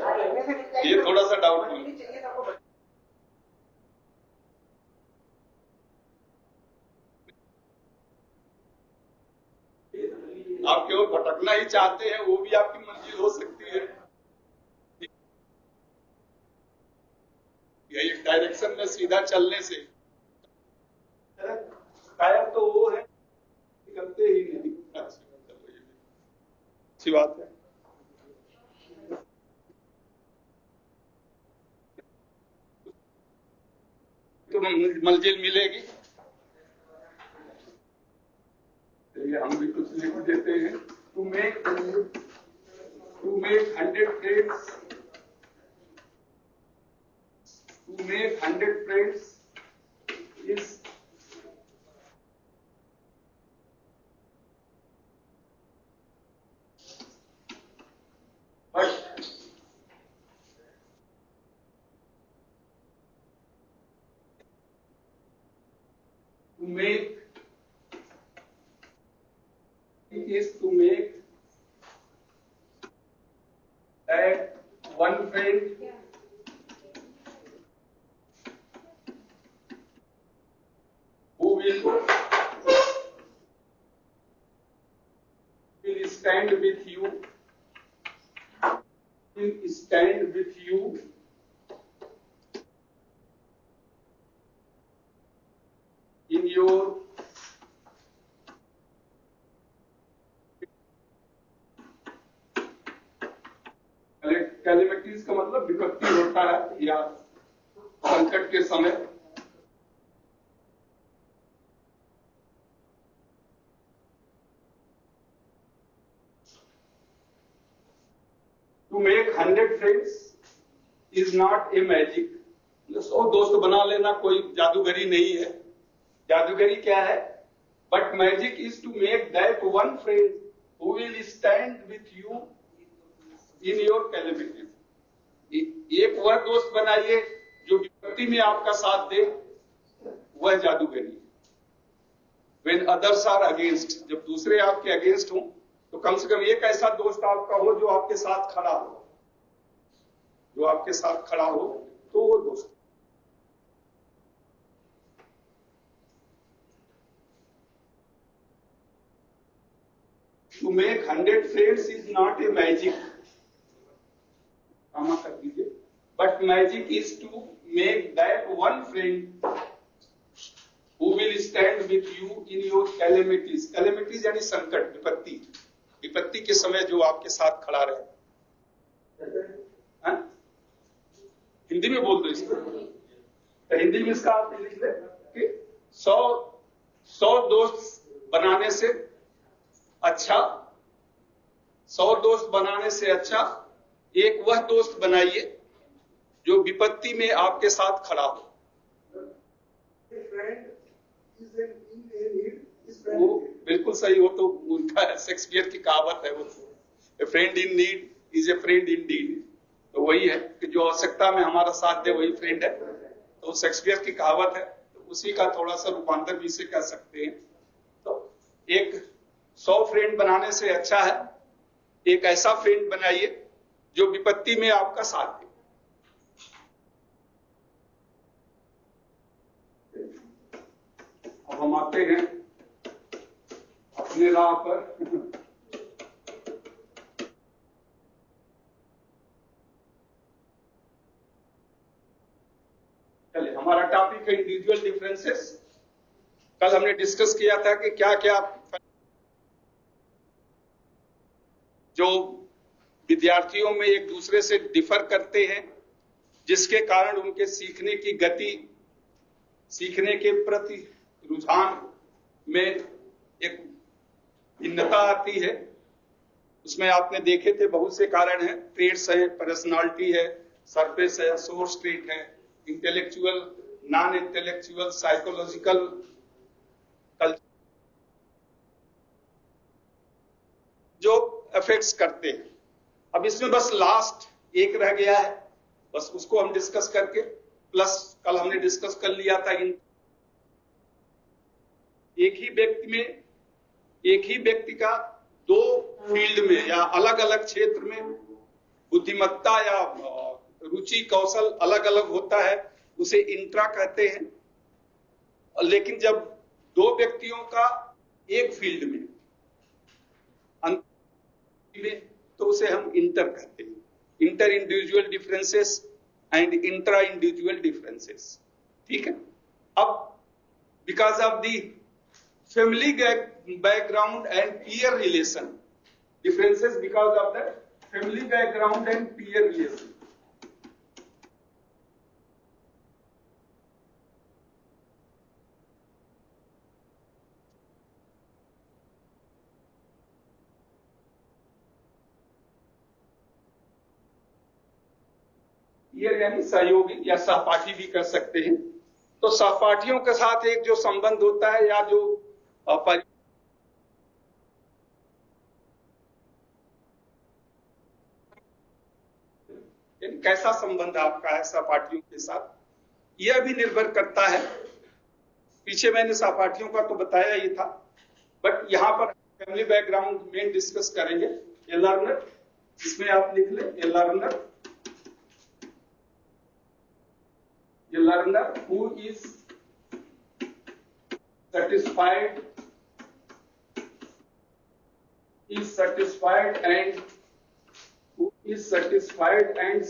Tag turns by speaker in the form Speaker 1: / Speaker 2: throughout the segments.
Speaker 1: ये थोड़ा सा डाउटफुल है। आप केवल भटकना ही चाहते हैं, वो भी आपकी मंजिल हो सकती है। एक डायरेक्शन में सीधा चलने से कायम तो वो है, निकलते ही नहीं। अच्छी बात है। तो मंजिल मिलेगी। हम भी कुछ लिख देते हैं। To make 100 friends, to make 100 friends is but to make is to make that one friend who will stand with you, will stand with you in your calamities का मतलब विपत्ति होता है या संकट के समय। To make 100 friends is not a magic. 100 दोस्त बना लेना कोई जादूगरी नहीं है। जादूगरी क्या है? But magic is to make that one friend who will stand with you in your calamities. एक वह दोस्त बनाइए जो विपत्ति में आपका साथ दे, वह जादूगरी। When others are against, जब दूसरे आपके अगेंस्ट हों तो कम से कम एक ऐसा दोस्त आपका हो जो आपके साथ खड़ा हो, जो आपके साथ खड़ा हो, तो वो दोस्त। To make 100 friends is not a magic, कामा कर दीजिए, but magic is to make that one friend who will stand with you in your calamities. Calamities यानी संकट, विपत्ति। विपत्ति के समय जो आपके साथ खड़ा रहे। हिंदी में बोल दो इसको, तो हिंदी में इसका आप लिख ले कि 100 दोस्त बनाने से अच्छा, 100 दोस्त बनाने से अच्छा एक वह दोस्त बनाइए जो विपत्ति में आपके साथ खड़ा हो। वो बिल्कुल सही हो, तो उनका शेक्सपियर की कहावत है वो, a friend in need is a friend in indeed वही है कि जो आवश्यकता में हमारा साथ दे वही फ्रेंड है। तो शेक्सपियर की कहावत है, तो उसी का थोड़ा सा रूपांतर भी इसे कह सकते हैं। तो एक 100 फ्रेंड बनाने से अच्छा है एक ऐसा फ्रेंड बनाइए जो विपत्ति में आपका साथ दे। अब हम आते हैं अपने राह पर। चलिए, हमारा टॉपिक है इंडिविजुअल डिफरेंसेस। कल हमने डिस्कस किया था कि क्या क्या जो विद्यार्थियों में एक दूसरे से डिफर करते हैं, जिसके कारण उनके सीखने की गति, सीखने के प्रति रुझान में एक भिन्नता आती है। उसमें आपने देखे थे बहुत से कारण हैं, ट्रेड्स है, पर्सनालिटी है, सरफेस है, सोर्स ट्रेट है, intellectual, non intellectual, psychological, culture, जो अफेक्ट्स करते हैं। अब इसमें बस लास्ट एक रह गया है, बस उसको हम डिस्कस करके, प्लस कल हमने डिस्कस कर लिया था एक ही व्यक्ति का दो फील्ड में या अलग अलग क्षेत्र में बुद्धिमत्ता या रुचि कौशल अलग अलग होता है, उसे इंट्रा कहते हैं। लेकिन जब दो व्यक्तियों का एक फील्ड में तो उसे हम इंटर कहते हैं, inter individual differences and intra individual differences. ठीक है। अब because of the family background and peer relation, differences because of the family background and peer relation. ये यानी सहयोगी या सहपाठी भी कर सकते हैं। तो सहपाठियों के साथ एक जो संबंध होता है या जो कैसा संबंध आपका है सहपाठियों के साथ, यह भी निर्भर करता है। पीछे मैंने सहपाठियों का तो बताया ही था, बट यहां पर फैमिली बैकग्राउंड मेन डिस्कस करेंगे। ए लर्नर, इसमें आप लिख ले ए learner who is satisfied and who is satisfied and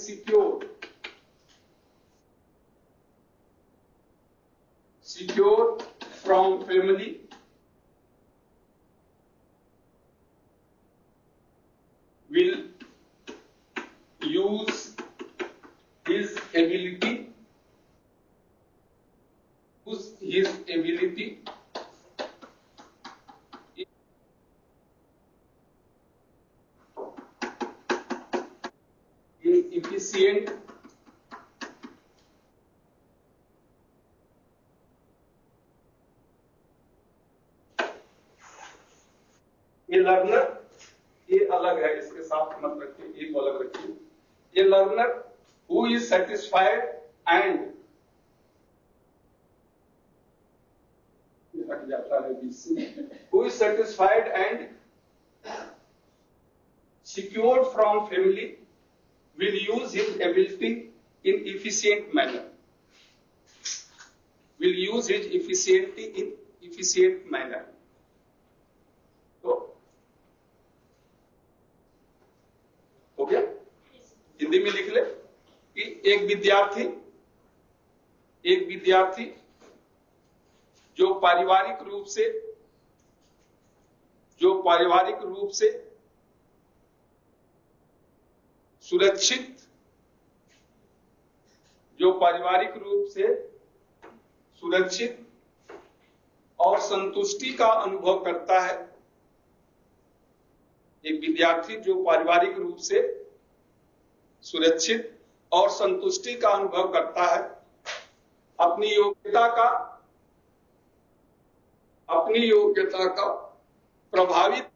Speaker 1: secure from family will use his ability in efficient ये लर्नर, ये अलग है, इसके साथ मत रखिए, एक अलग रखिए। ये learner who is satisfied and हट जाता है बीच से, who is satisfied and secured from family will use his ability in efficient manner. Will use his efficiency in efficient manner. तो हो गया? हिंदी में लिख ले कि एक विद्यार्थी जो पारिवारिक रूप से सुरक्षित और संतुष्टि का अनुभव करता है। एक विद्यार्थी जो पारिवारिक रूप से सुरक्षित और संतुष्टि का अनुभव करता है, अपनी योग्यता का प्रभावित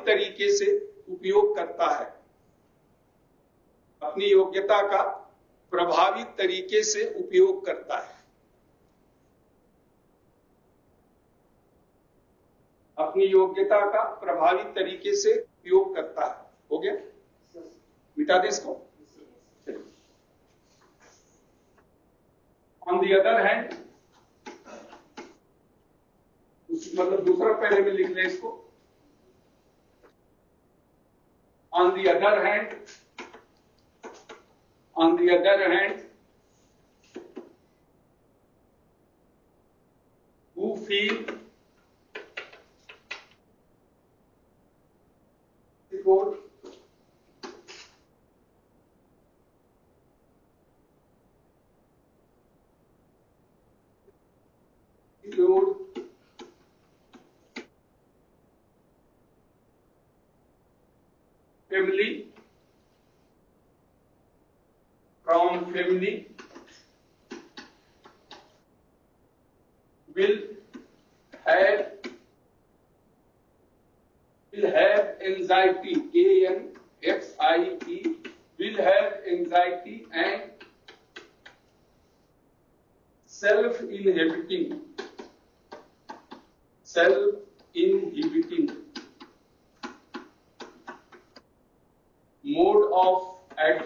Speaker 1: तरीके से उपयोग करता है, अपनी योग्यता का प्रभावित तरीके से उपयोग करता है, अपनी योग्यता का प्रभावित तरीके से उपयोग करता है। हो गया? मिटा दे इसको। ऑन दी अदर हैंड, मतलब दूसरा पहले में लिख ले इसको। On the other hand, who feel secure family will have anxiety, ANXIE, will have anxiety and self-inhibiting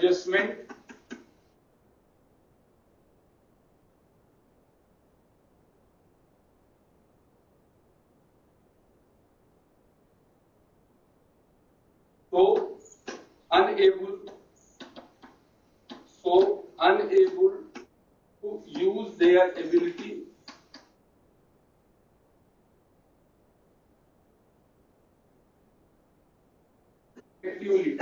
Speaker 1: adjustment so unable to use their ability effectively.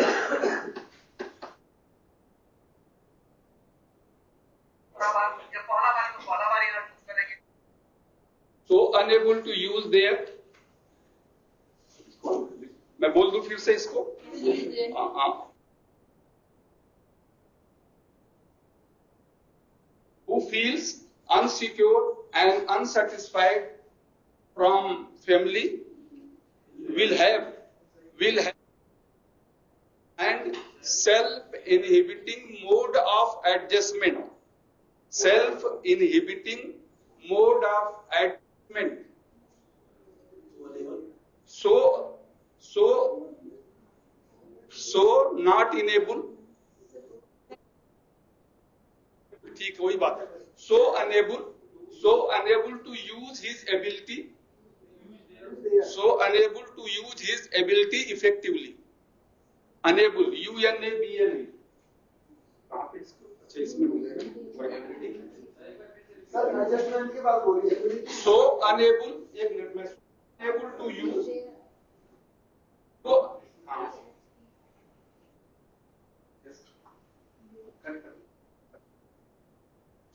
Speaker 1: So unable to use their, मैं बोल दूं फिर से इसको, who feels unsecure and unsatisfied from family will have and self-inhibiting mode of adjustment. Self-inhibiting mode of adjustment. So not enable. ठीक वही बात है. So unable to use his ability. So unable to use his ability effectively. Unable, UNABLE. अच्छा इसमें sir adjustment की बात बोली. So unable, एक मिनट में, unable to use. तो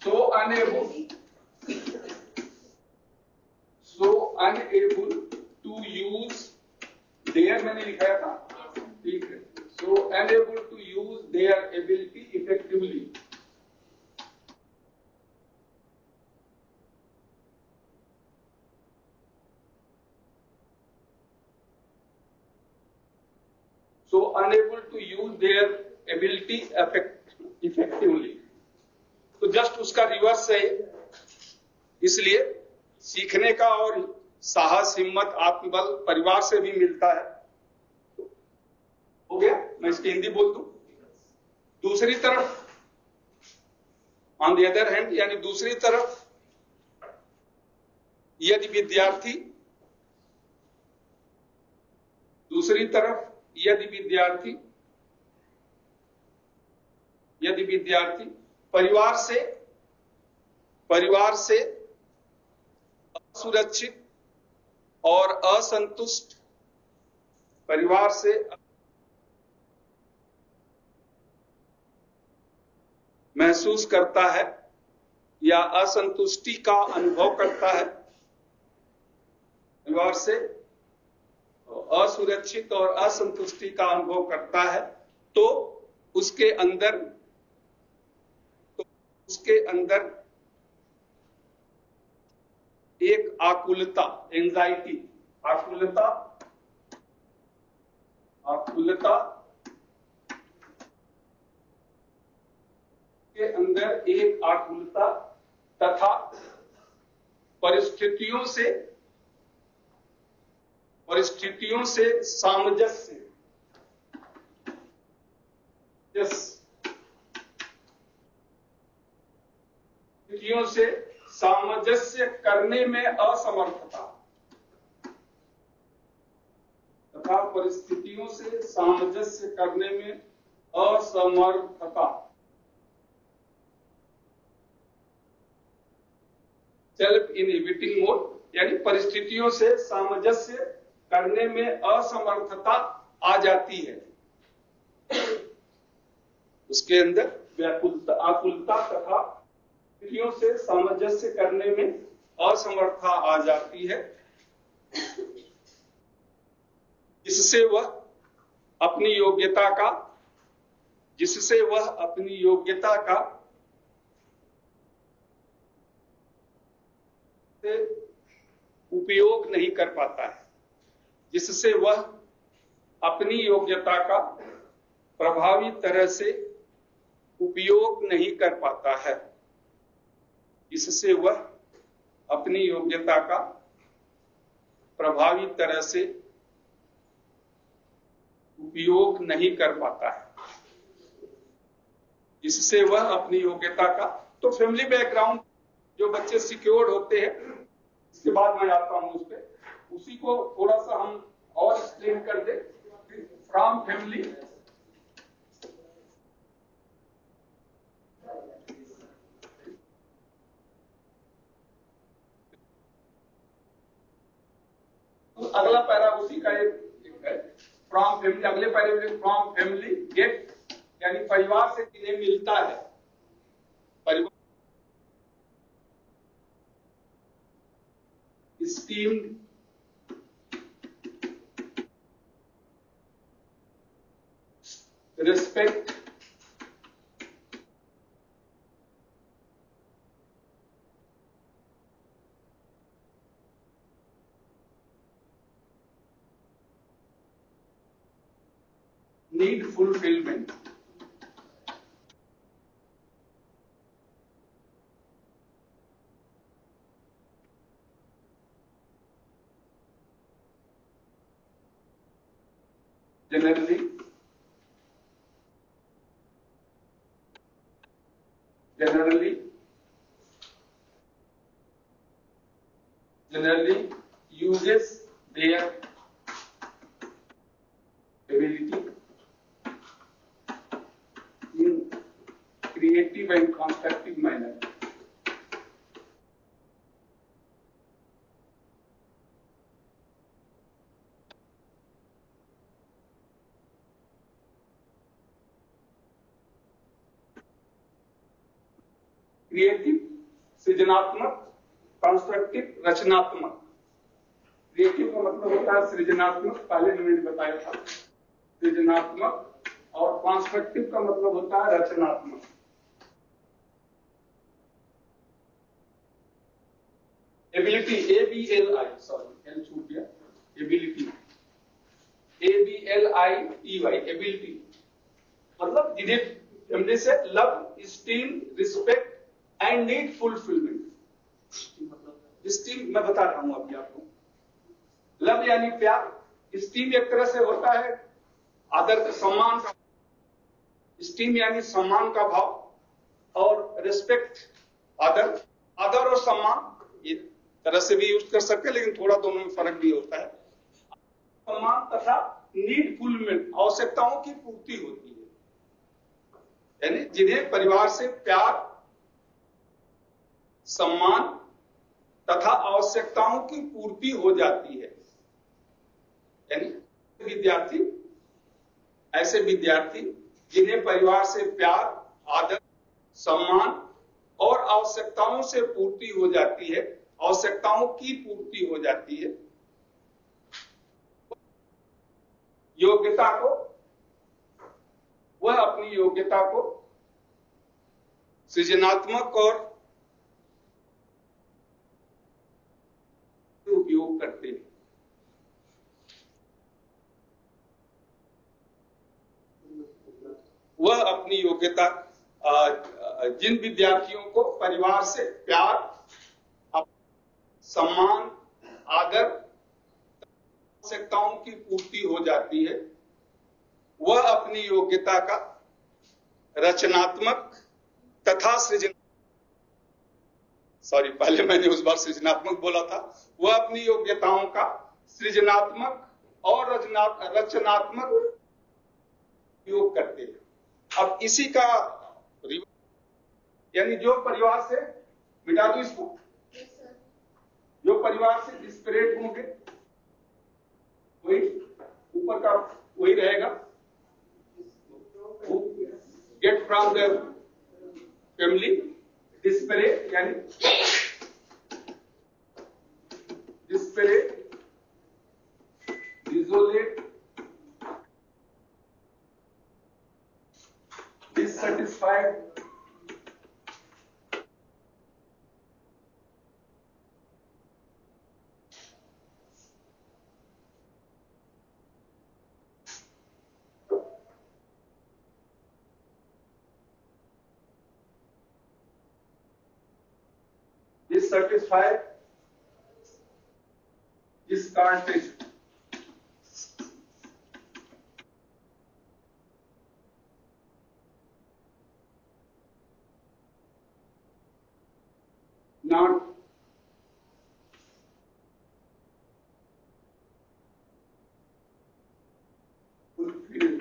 Speaker 1: so unable to use their, मैंने लिखाया था, ठीक है. So unable to use their ability effectively. So unable to use their ability effectively. तो जस्ट उसका रिवर्स है. इसलिए सीखने का और साहस, हिम्मत, आत्मबल परिवार से भी मिलता है. हो गया. मैं इसकी हिंदी बोल दूं. दूसरी तरफ ऑन द अदर हैंड, यानी दूसरी तरफ यदि विद्यार्थी परिवार से असुरक्षित और असंतुष्ट, परिवार से महसूस करता है या असंतुष्टि का अनुभव करता है, परिवार से असुरक्षित और असंतुष्टि का अनुभव करता है, तो उसके अंदर एक आकुलता, एंजाइटी, आकुलता के अंदर एक आकुलता तथा परिस्थितियों से सामंजस्य करने में असमर्थता, तथा परिस्थितियों से सामंजस्य करने में असमर्थता. सेल्फ इनहिबिटिंग मोड, यानी परिस्थितियों से सामंजस्य करने में असमर्थता आ जाती है. उसके अंदर व्याकुलता, आकुलता तथा परिस्थितियों से सामंजस्य करने में असमर्थता आ जाती है, जिससे वह अपनी योग्यता का उपयोग नहीं कर पाता है, जिससे वह अपनी योग्यता का प्रभावी तरह से उपयोग नहीं कर पाता है, इससे वह अपनी योग्यता का प्रभावी तरह से उपयोग नहीं कर पाता है. जिससे वह अपनी योग्यता का, तो फैमिली बैकग्राउंड जो बच्चे सिक्योर्ड होते हैं, इसके बाद मैं आता हूं उस पर, उसी को थोड़ा सा हम और एक्सप्लेन कर दे। फ्रॉम फैमिली, तो अगला पैरा उसी का एक है, फ्रॉम फैमिली। अगले पैरे में फ्रॉम फैमिली गेट, यानी परिवार से जिन्हें मिलता है, परिवार esteemed, respect, need fulfillment. Generally, uses their ability in creative and constructive manner. Creative सृजनात्मक, कंस्ट्रक्टिव रचनात्मक। क्रिएटिव का मतलब होता है सृजनात्मक, पहले मैंने बताया था सृजनात्मक, और कंस्ट्रक्टिव का मतलब होता है रचनात्मक। एबिलिटी, ABLI, सॉरी एल छूट गया, एबिलिटी, ABLITY, एबिलिटी मतलब जिन्हें हमने से love, steam, respect and need fulfilment. Steam मैं बता रहा हूं अभी आपको। लव यानी प्यार, स्टीम एक तरह से होता है आदर, सम्मान का, स्टीम यानी सम्मान का भाव, और रिस्पेक्ट आदर, आदर और सम्मान ये तरह से भी यूज कर सकते हैं, लेकिन थोड़ा दोनों में फर्क भी होता है। सम्मान तथा नीड फुलफिलमेंट, आवश्यकताओं की पूर्ति होती है, यानी जिन्हें परिवार से प्यार, सम्मान तथा आवश्यकताओं की पूर्ति हो जाती है। यानी विद्यार्थी, ऐसे विद्यार्थी जिन्हें परिवार से प्यार, आदर, सम्मान और आवश्यकताओं से पूर्ति हो जाती है, आवश्यकताओं की पूर्ति हो जाती है, योग्यता को, वह अपनी योग्यता को सृजनात्मक और उपयोग करते हैं। वह अपनी योग्यता, जिन विद्यार्थियों को परिवार से प्यार, सम्मान, आदर, आवश्यकताओं की पूर्ति हो जाती है, वह अपनी योग्यता का रचनात्मक तथा सॉरी पहले मैंने उस बार सृजनात्मक बोला था, वह अपनी योग्यताओं का सृजनात्मक और रचनात्मक उपयोग करते हैं। अब इसी का यानी जो परिवार से, मिटा दो इसको, जो परिवार से डिस्परेट होंगे वही ऊपर का वही रहेगा, get from the family, desperate यानी desperate, desolate, dissatisfied, dissatisfied, discontented, not fulfill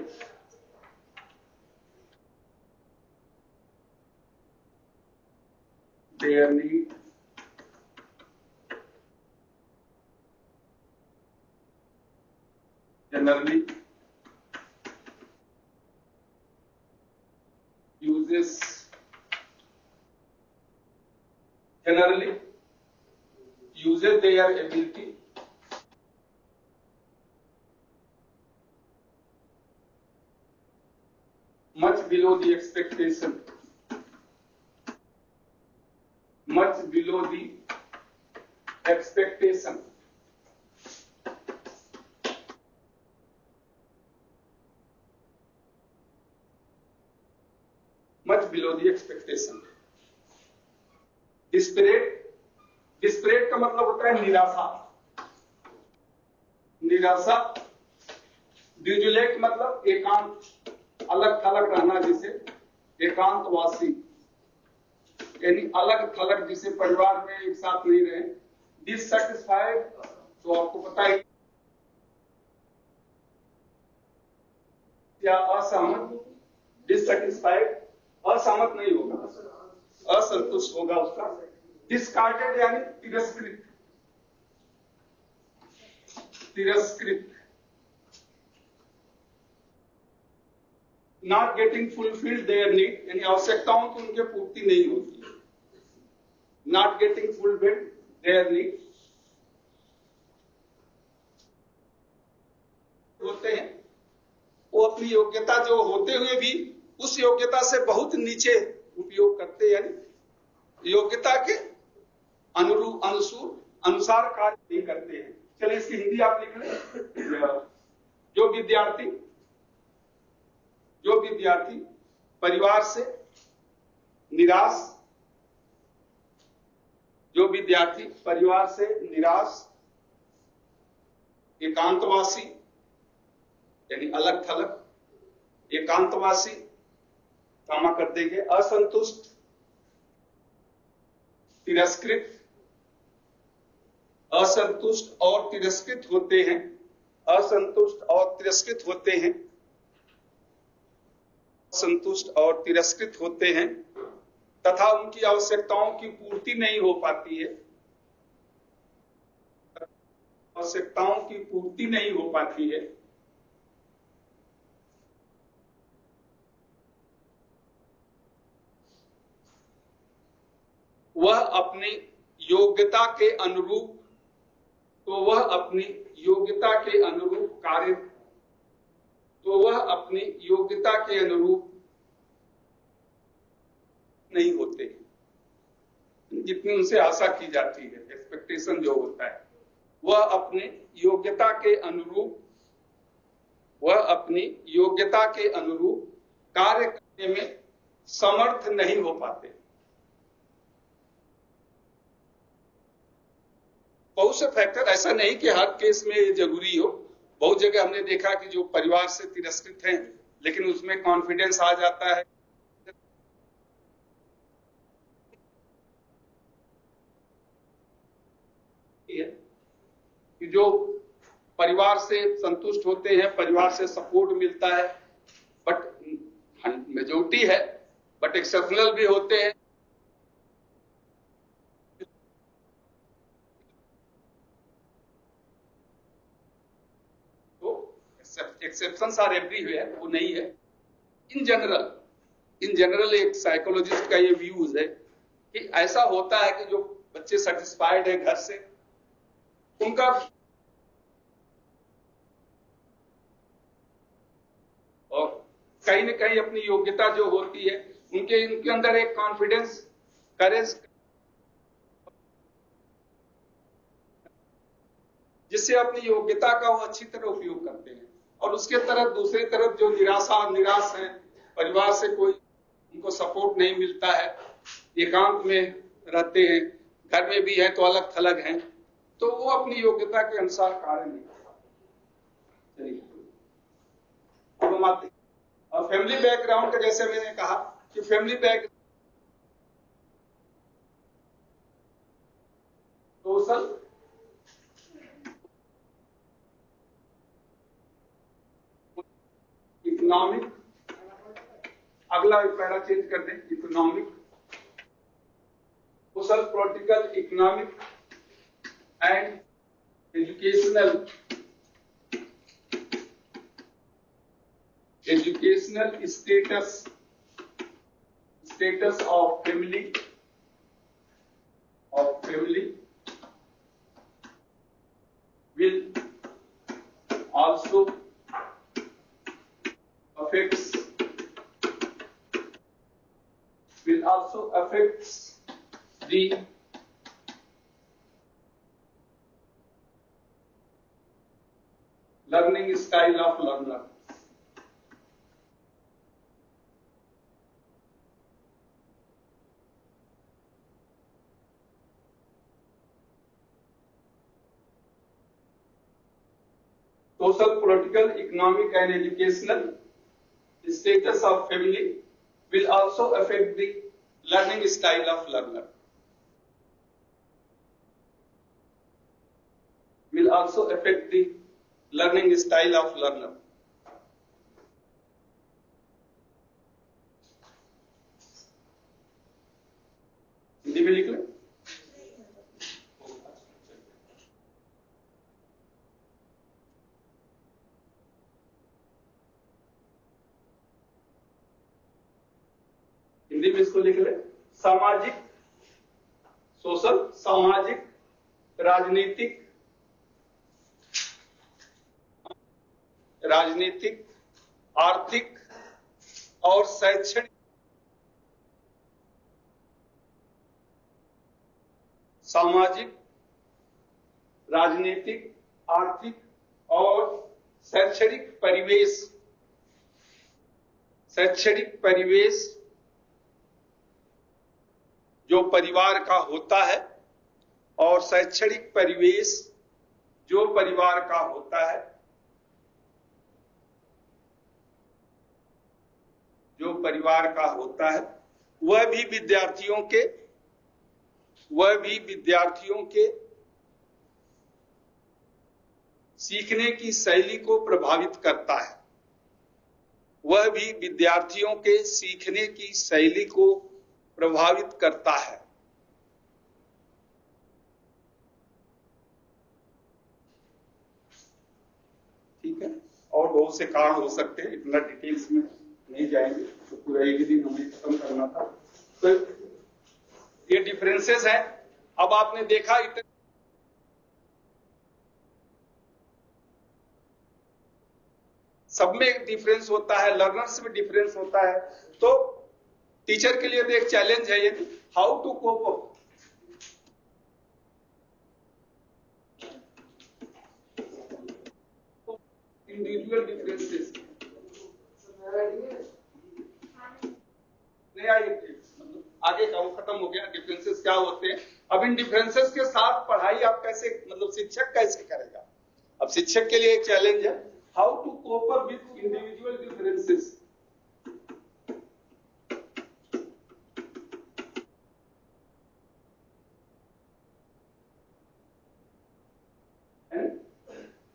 Speaker 1: their need generally uses their ability much below the expectation, much below the expectation, much below the expectation. Desperate का मतलब होता है निराशा, निराशा। डिजुलेट मतलब एकांत, अलग थलग रहना, जिसे एकांतवासी, यानी अलग थलग, जिसे परिवार में एक साथ नहीं रहे। डिससेटिस्फाइड, तो आपको पता है क्या असहमत, डिससेटिस्फाइड असहमत नहीं होगा, असंतुष्ट होगा उसका। डिस्कार्डेड यानी तिरस्कृत, तिरस्कृत। Not getting fulfilled their need, यानी आवश्यकताओं की उनके पूर्ति नहीं होती है। Not getting fulfilled their need होते हैं, वो अपनी योग्यता जो होते हुए भी उस योग्यता से बहुत नीचे उपयोग करते हैं, यानी योग्यता के अनुरूप अनुसार कार्य नहीं करते हैं। चलिए इसकी हिंदी आप लिख लें। जो विद्यार्थी परिवार से निराश, जो विद्यार्थी परिवार से निराश, एकांतवासी यानी अलग थलग, एकांतवासी कामा कर देंगे, असंतुष्ट, तिरस्कृत, असंतुष्ट और तिरस्कृत होते हैं, असंतुष्ट और तिरस्कृत होते हैं, असंतुष्ट और तिरस्कृत होते हैं तथा उनकी आवश्यकताओं की पूर्ति नहीं हो पाती है, आवश्यकताओं की पूर्ति नहीं हो पाती है। वह अपनी योग्यता के अनुरूप, तो वह अपनी योग्यता के अनुरूप कार्य, तो वह अपनी योग्यता के अनुरूप नहीं होते जितनी उनसे आशा की जाती है, एक्सपेक्टेशन जो होता है। वह अपनी योग्यता के अनुरूप, वह अपनी योग्यता के अनुरूप कार्य करने में समर्थ नहीं हो पाते। बहुत से फैक्टर, ऐसा नहीं कि हर केस में ये जरूरी हो। बहुत जगह हमने देखा कि जो परिवार से तिरस्कृत हैं लेकिन उसमें कॉन्फिडेंस आ जाता है, कि जो परिवार से संतुष्ट होते हैं, परिवार से सपोर्ट मिलता है, बट मेजॉरिटी है, बट एक्सेप्शनल भी होते हैं। एक्सेप्शंस आर एवरीवेयर, वो नहीं है। इन जनरल एक साइकोलॉजिस्ट का ये व्यूज है कि ऐसा होता है कि जो बच्चे सेटिस्फाइड है घर से, उनका और कहीं न कहीं अपनी योग्यता जो होती है, उनके अंदर एक कॉन्फिडेंस, करेज, जिससे अपनी योग्यता का वो अच्छी तरह उपयोग करते हैं। और उसके तरफ दूसरी तरफ जो निराश है, परिवार से कोई उनको सपोर्ट नहीं मिलता है, एकांत में रहते हैं, घर में भी है तो अलग थलग हैं, तो वो अपनी योग्यता के अनुसार कार्य नहीं कर पाते। चलिए अब हम आते हैं और फैमिली बैकग्राउंड का, जैसे मैंने कहा कि फैमिली बैकग्राउंड इकोनॉमिक, अगला पैरा चेंज कर दें, economic, social, political, economic and educational status of family will also affects the learning style of learner. Social, political, economic and educational status of family will also affect the learning style of learner. Will also affect the learning style of learner. Hindi में लिख लें। हिंदी में इसको लिख ले, सामाजिक, social, सामाजिक, राजनीतिक, आर्थिक और शैक्षणिक, सामाजिक, राजनीतिक, आर्थिक और शैक्षणिक परिवेश जो परिवार का होता है, और शैक्षणिक परिवेश जो परिवार का होता है, वह भी विद्यार्थियों के सीखने की शैली को प्रभावित करता है। वह भी विद्यार्थियों के सीखने की शैली को प्रभावित करता है। ठीक है, और बहुत से कारण हो सकते हैं, इतना डिटेल्स में नहीं जाएंगे, तो पूरा एक दिन हमें खत्म करना था। तो ये डिफरेंसेस हैं। अब आपने देखा इतने सब में डिफरेंस होता है, लर्नर्स में डिफरेंस होता है। तो टीचर के लिए भी एक चैलेंज है ये, how to cope up. Individual differences नहीं आई, आगे का वो खत्म हो गया। डिफरेंसेस क्या होते हैं, अब इन डिफरेंसेस के साथ पढ़ाई आप कैसे, मतलब शिक्षक कैसे करेगा। अब शिक्षक के लिए एक चैलेंज है, how to cope up with individual differences.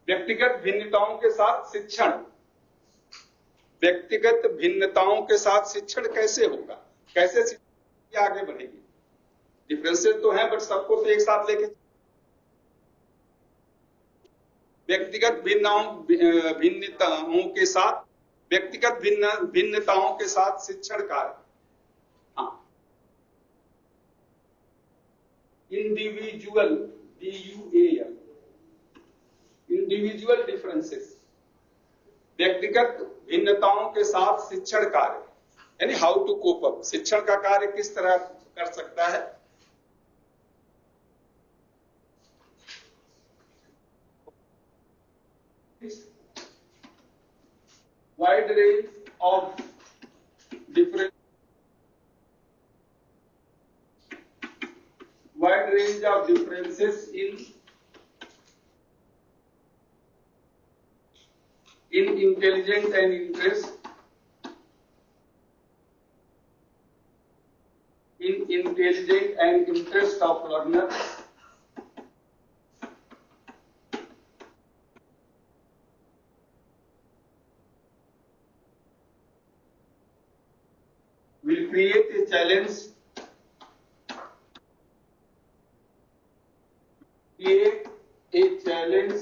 Speaker 1: व्यक्तिगत भिन्नताओं के साथ शिक्षण, व्यक्तिगत भिन्नताओं के साथ शिक्षण कैसे होगा, कैसे शिक्षण आगे बढ़ेगी। डिफरेंसेस तो हैं, बट सबको तो एक साथ लेके, व्यक्तिगत भिन्नताओं के साथ शिक्षण कार्य। हाँ, इंडिविजुअल, DUAL, इंडिविजुअल डिफरेंसेस, व्यक्तिगत भिन्नताओं के साथ शिक्षण कार्य, यानी हाउ टू कोप अप। शिक्षण का कार्य किस तरह कर सकता है। Wide range of differences in intelligence and interest of learner, create a challenge, create a challenge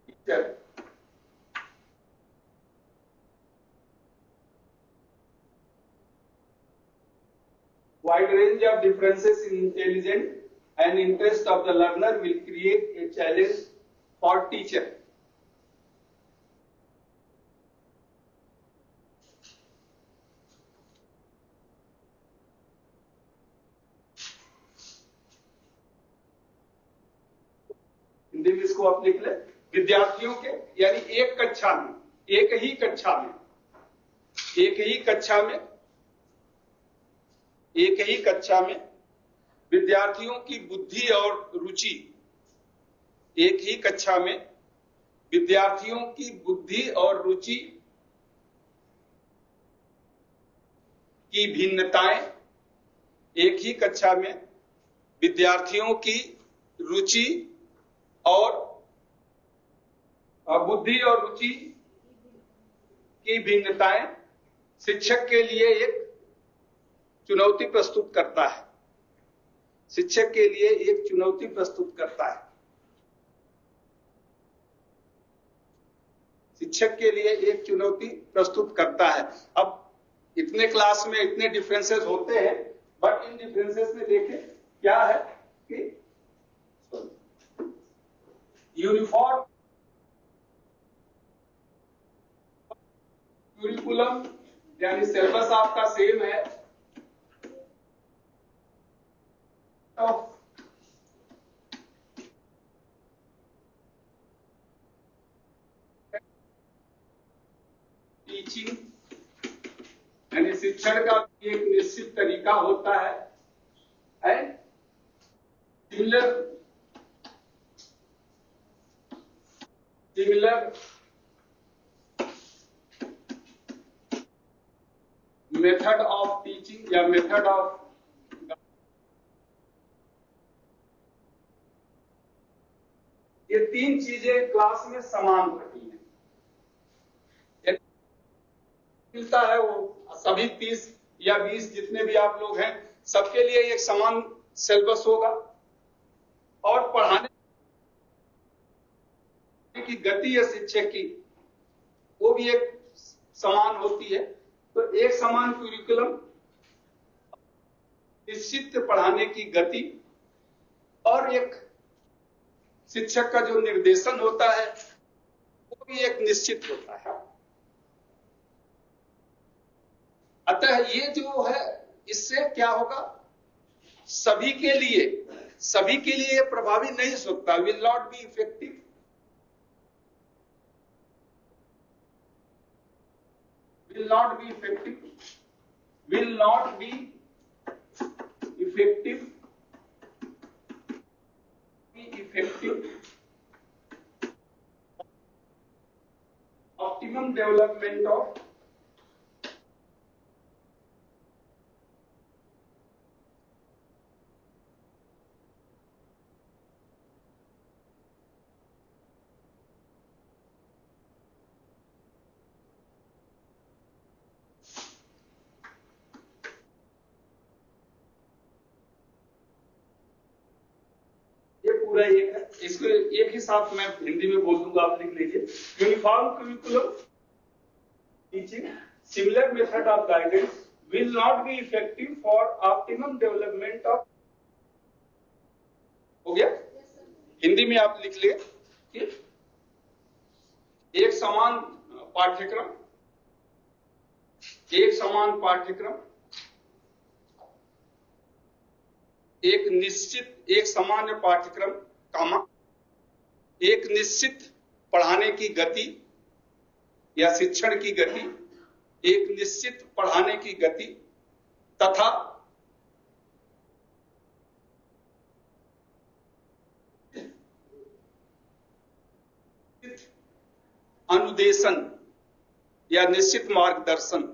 Speaker 1: teacher. Wide range of differences in intelligence and interest of the learner will create a challenge for teacher. Hindi में इसको आप लिख ले, विद्यार्थियों के यानी एक कक्षा में, एक ही कक्षा में, एक ही कक्षा में, एक ही कक्षा में विद्यार्थियों की बुद्धि और रुचि, एक ही कक्षा में विद्यार्थियों की बुद्धि और रुचि की भिन्नताएं, एक ही कक्षा में विद्यार्थियों की रुचि और बुद्धि और रुचि की भिन्नताएं शिक्षक के लिए एक चुनौती प्रस्तुत करता है, शिक्षक के लिए एक चुनौती प्रस्तुत करता है, शिक्षक के लिए एक चुनौती प्रस्तुत करता है। अब इतने क्लास में इतने डिफरेंसेस होते हैं, बट इन डिफरेंसेस में देखें क्या है कि यूनिफॉर्म करिकुलम यानी सिलेबस आपका सेम है, टीचिंग यानी शिक्षण का एक निश्चित तरीका होता है, and similar method of teaching या मेथड ऑफ, ये तीन चीजें क्लास में समान होती हैं। मिलता है वो सभी 30 या 20 जितने भी आप लोग हैं सबके लिए एक समान सिलेबस होगा, और पढ़ाने की गति या शिक्षक की वो भी एक समान होती है। तो एक समान करिकुलम, निश्चित पढ़ाने की गति, और एक शिक्षक का जो निर्देशन होता है वो भी एक निश्चित होता है। अतः ये जो है इससे क्या होगा, सभी के लिए ये प्रभावी नहीं हो सकता, will not be effective, will not be effective optimum development of पूरा एक है, इसको एक ही साथ मैं हिंदी में बोल दूंगा, आप लिख लीजिए। Uniform curriculum teaching similar method of guidance will not be effective for optimum development of, हो गया? हिंदी में आप लिख लिए कि एक समान पाठ्यक्रम, एक सामान्य पाठ्यक्रम, एक निश्चित पढ़ाने की गति या शिक्षण की गति, एक निश्चित पढ़ाने की गति तथा अनुदेशन या निश्चित मार्गदर्शन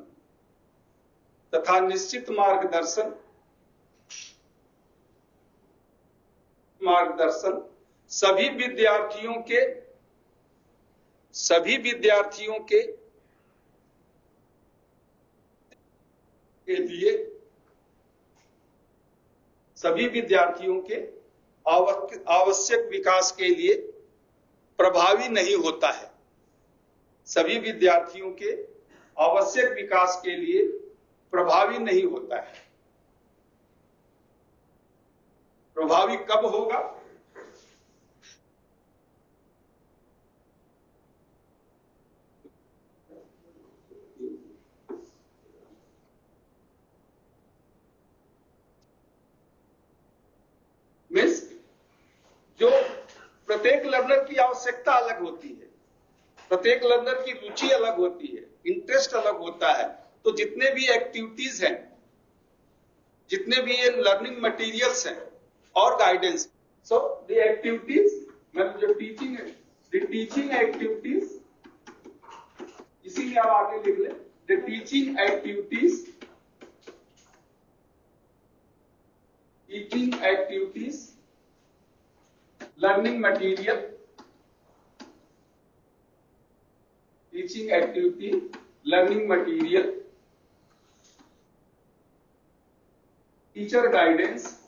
Speaker 1: सभी विद्यार्थियों के सभी विद्यार्थियों के लिए आवश्यक विकास के लिए प्रभावी नहीं होता है। सभी विद्यार्थियों के आवश्यक विकास के लिए प्रभावी नहीं होता है। प्रभावी कब होगा? मीन्स जो प्रत्येक लर्नर की आवश्यकता अलग होती है, प्रत्येक लर्नर की रुचि अलग होती है, इंटरेस्ट अलग होता है। तो जितने भी एक्टिविटीज हैं, जितने भी ये लर्निंग मटेरियल्स हैं और गाइडेंस, सो द एक्टिविटीज, मतलब जो टीचिंग है, द टीचिंग एक्टिविटीज, इसीलिए आप आगे लिख लें, the teaching activities, learning material, teaching activity, learning material, teacher guidance,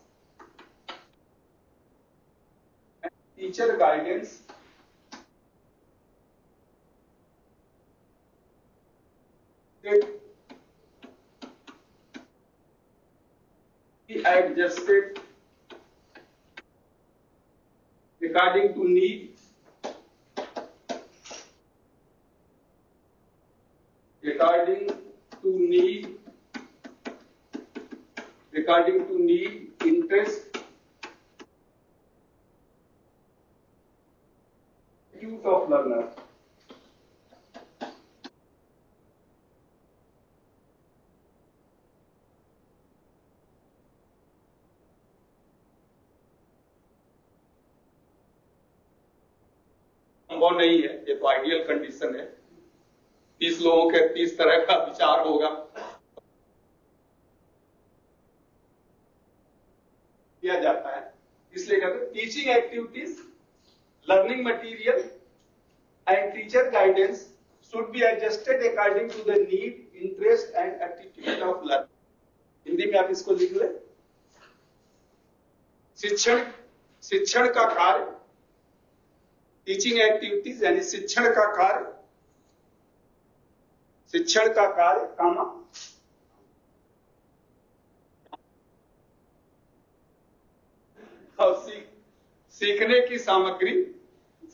Speaker 1: be adjusted according to need, interest, attitude of learner. संभव नहीं है, ये तो आइडियल कंडीशन है। 30 लोगों के 30 तरह का विचार होगा, किया जाता है। इसलिए कहते हैं teaching activities, learning material and teacher guidance should be adjusted according to the need, interest and attitude of learner. Hindi में आप इसको लिख ले। शिक्षण का कार्य, टीचिंग एक्टिविटीज यानी शिक्षण का कार्य, कामा और सीखने की सामग्री,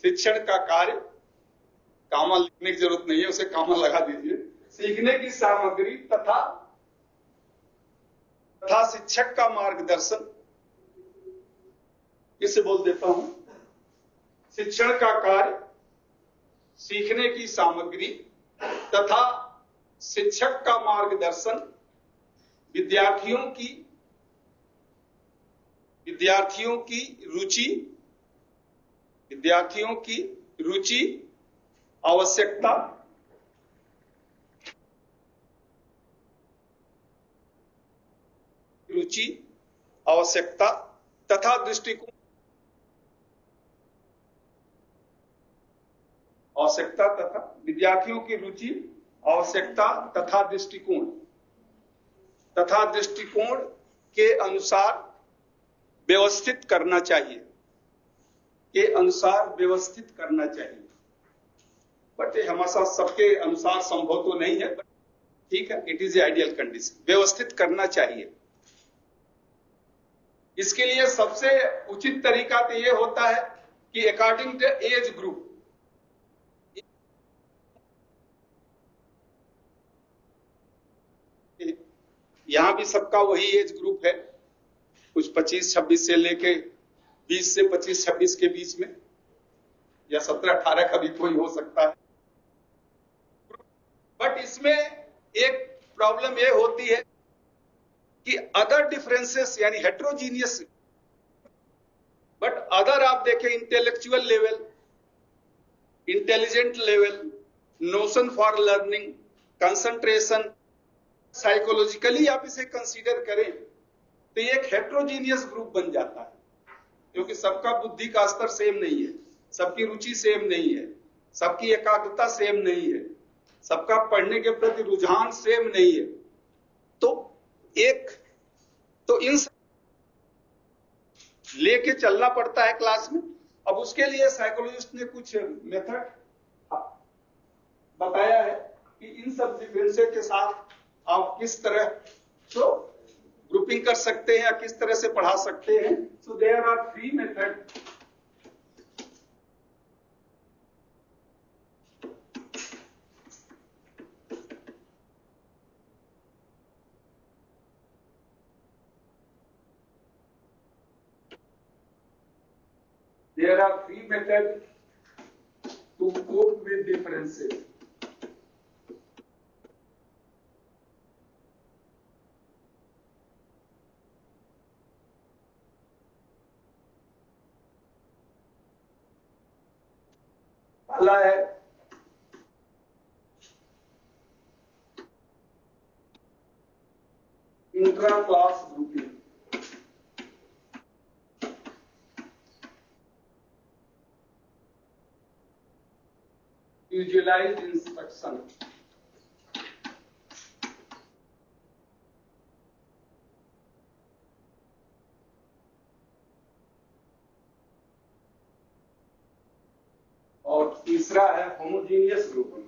Speaker 1: शिक्षण का कार्य, कामा लिखने की जरूरत नहीं है, उसे कामा लगा दीजिए। सीखने की सामग्री तथा शिक्षक का मार्गदर्शन, इसे बोल देता हूं। शिक्षण का कार्य, सीखने की सामग्री तथा शिक्षक का मार्गदर्शन विद्यार्थियों की रुचि, आवश्यकता तथा दृष्टिकोण, विद्यार्थियों की रुचि, आवश्यकता तथा दृष्टिकोण के अनुसार व्यवस्थित करना चाहिए, बट ये हमेशा सबके अनुसार संभव तो नहीं है, ठीक है, it is a ideal condition. व्यवस्थित करना चाहिए। इसके लिए सबसे उचित तरीका तो ये होता है कि अकॉर्डिंग टू एज ग्रुप, यहां भी सबका वही एज ग्रुप है, कुछ 25-26 से लेके 20 से 25-26 के बीच में, या 17-18 का भी कोई हो सकता है। बट इसमें एक प्रॉब्लम ये होती है कि अदर डिफरेंसेस यानी हेट्रोजीनियस, बट अदर आप देखें intellectual level, intelligent level, notion for learning, concentration, psychologically आप इसे कंसीडर करें तो ये एक हेट्रोजीनियस ग्रुप बन जाता है, क्योंकि सबका बुद्धि का स्तर सेम नहीं है, सबकी रुचि सेम नहीं है, सबकी एकाग्रता सेम नहीं है, सबका पढ़ने के प्रति रुझान सेम नहीं है। तो इन लेके चलना पड़ता है क्लास में। अब उसके लिए साइकोलॉजिस्ट ने कुछ मेथड बताया है कि इन सब डिफरेंसेस के साथ आप किस तरह तो ग्रुपिंग कर सकते हैं या किस तरह से पढ़ा सकते हैं। So there are 3 method. There are 3 methods to cope with differences. पहला है intra class grouping. Visualized instruction। और तीसरा है होमोजीनियस ग्रुपिंग।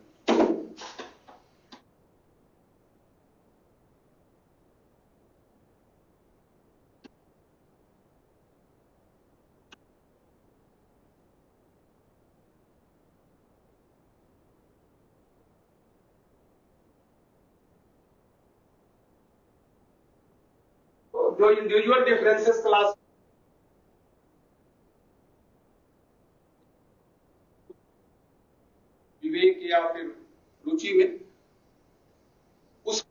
Speaker 1: जो इंडिविजुअल डिफरेंसेस क्लास विवेक या फिर रुचि में उस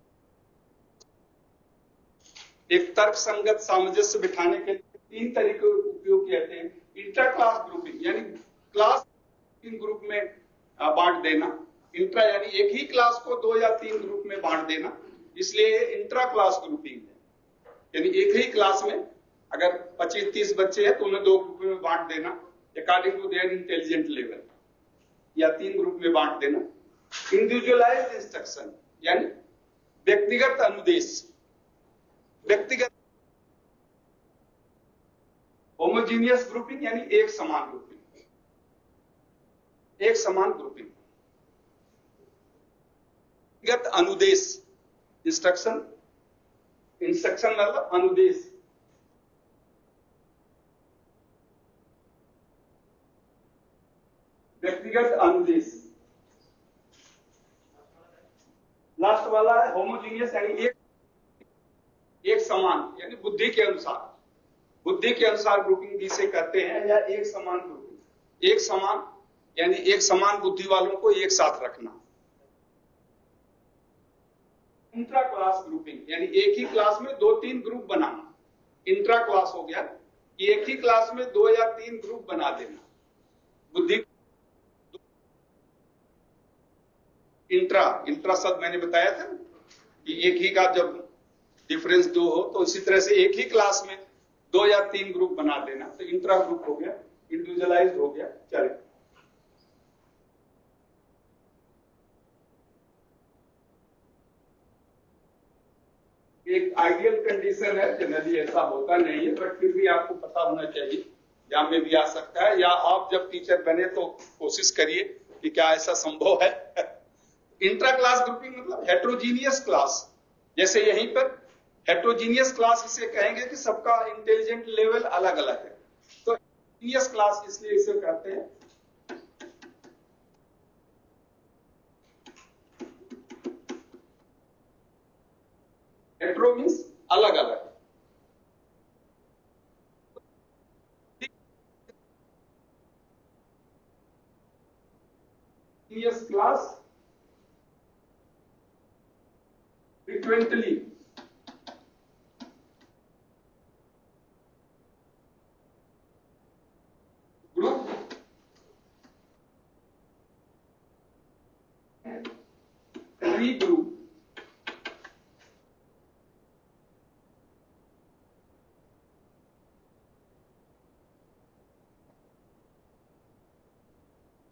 Speaker 1: एक तर्क संगत सामंजस्य बिठाने के लिए 3 तरीके उपयोग किए जाते हैं। इंट्रा क्लास ग्रुपिंग यानी क्लास 3 ग्रुप में बांट देना। इंट्रा यानी एक ही क्लास को 2 या 3 ग्रुप में बांट देना, इसलिए इंट्रा क्लास ग्रुपिंग है। यानी एक ही क्लास में अगर 25-30 बच्चे हैं तो उन्हें 2 ग्रुप में बांट देना according to their intelligent level, या 3 ग्रुप में बांट देना। इंडिविजुअलाइज्ड इंस्ट्रक्शन यानी व्यक्तिगत अनुदेश, व्यक्तिगत। होमोजीनियस ग्रुपिंग यानी एक समान ग्रुपिंग, एक समान ग्रुपिंग। व्यक्तिगत अनुदेश इंस्ट्रक्शन, इंस्ट्रक्शन मतलब अनुदेश। व्यक्तिगत अनुदेश। लास्ट वाला है होमोजीनियस यानी एक समान यानी बुद्धि के अनुसार, बुद्धि के अनुसार ग्रुपिंग जिसे कहते हैं, या एक समान ग्रुपिंग। एक समान यानी एक समान बुद्धि वालों को एक साथ रखना। इंट्रा क्लास ग्रुपिंग यानी एक ही क्लास में 2-3 ग्रुप बनाना। इंट्रा क्लास हो गया कि एक ही क्लास में 2 या 3 ग्रुप बना देना बुद्धि। इंट्रा शब्द मैंने बताया था कि एक ही का जब डिफरेंस 2 हो तो इसी तरह से एक ही क्लास में 2 या 3 ग्रुप बना देना, तो इंट्रा ग्रुप हो गया, इंडिविजुअलाइज्ड हो गया। चले एक आइडियल कंडीशन है, जनरली ऐसा होता नहीं है, बट फिर भी आपको पता होना चाहिए, या में भी आ सकता है, या आप जब टीचर बने तो कोशिश करिए कि क्या ऐसा संभव है। इंट्रा क्लास ग्रुपिंग मतलब हेट्रोजीनियस क्लास। जैसे यहीं पर हेट्रोजीनियस क्लास इसे कहेंगे कि सबका इंटेलिजेंट लेवल अलग अलग है, तो हेट्रोजीनियस क्लास इसलिए इसे कहते हैं। हेट्रो मीन्स अलग अलग। Class frequently group and regroup